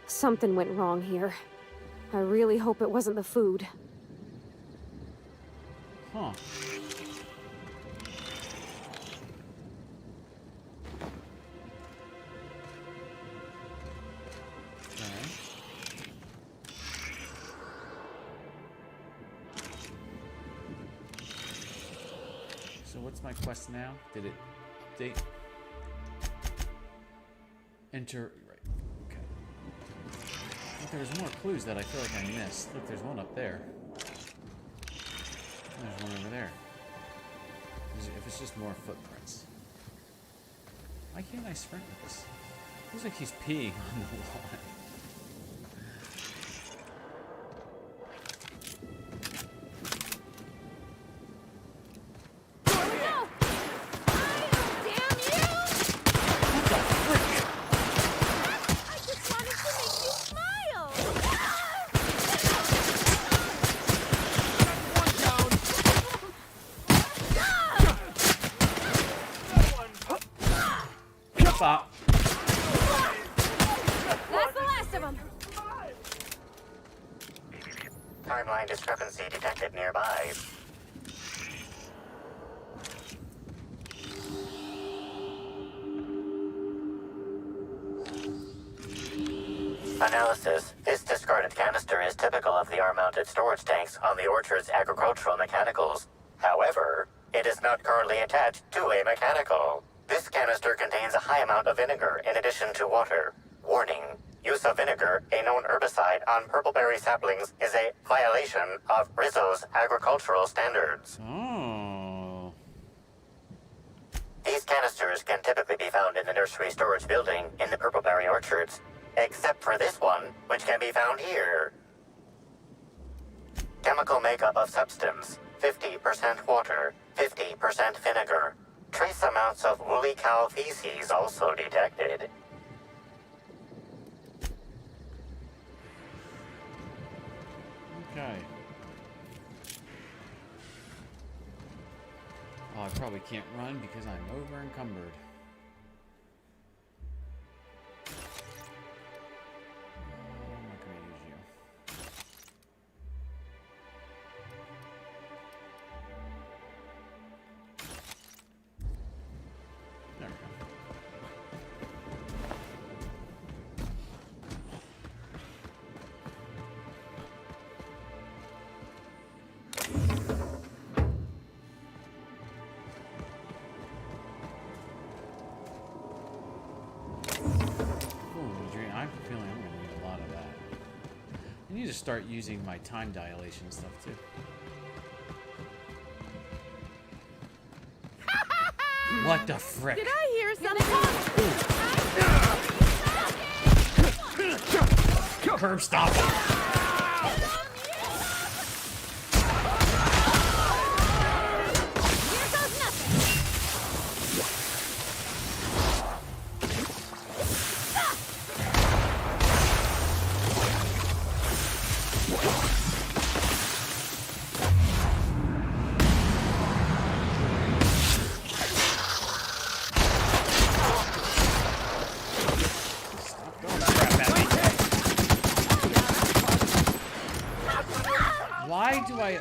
Something went wrong here. I really hope it wasn't the food. Huh. So what's my quest now? Did it date? Enter, right, okay. But there's more clues that I feel like I missed. Look, there's one up there. There's one over there. If it's just more footprints. Why can't I sprint with this? Looks like he's peeing on the lawn. Bop. That's the last of them. Timeline discrepancy detected nearby. Analysis. This discarded canister is typical of the R-mounted storage tanks on the Orchard's agricultural mechanicals. However, It is not currently attached to a mechanical. This canister contains a high amount of vinegar in addition to water. Warning. Use of vinegar, a known herbicide, on purpleberry saplings is a violation of Rizzo's agricultural standards. Oh. These canisters can typically be found in the nursery storage building in the purpleberry orchards, except for this one, which can be found here. Chemical makeup of substance, 50% water, 50% vinegar. Trace amounts of woolly cow feces also detected. Okay. Oh, I probably can't run because I'm over encumbered. I'm not gonna use you. There we go. I'm feeling I'm going to need a lot of that. I need to start using my time dilation stuff too. What the frick? Did I hear something? Curb stop! Why do I...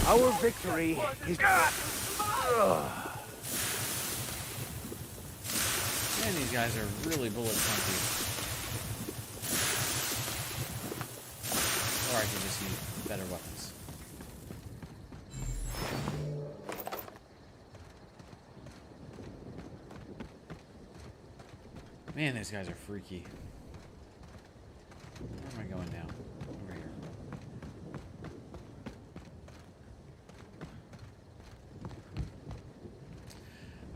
Our victory is... Man, these guys are really bullet punchy. Or I can just use better weapons. Man, these guys are freaky. Where am I going now? Over here.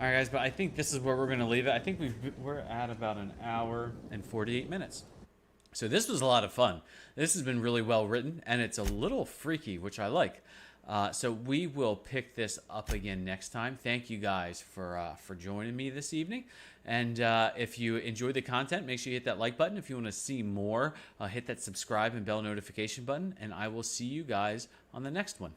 Alright guys, but I think this is where we're going to leave it. I think we're at about an hour and 48 minutes. So this was a lot of fun. This has been really well written, and it's a little freaky, which I like. So we will pick this up again next time. Thank you guys for joining me this evening. And if you enjoyed the content, make sure you hit that like button. If you want to see more, hit that subscribe and bell notification button. And I will see you guys on the next one.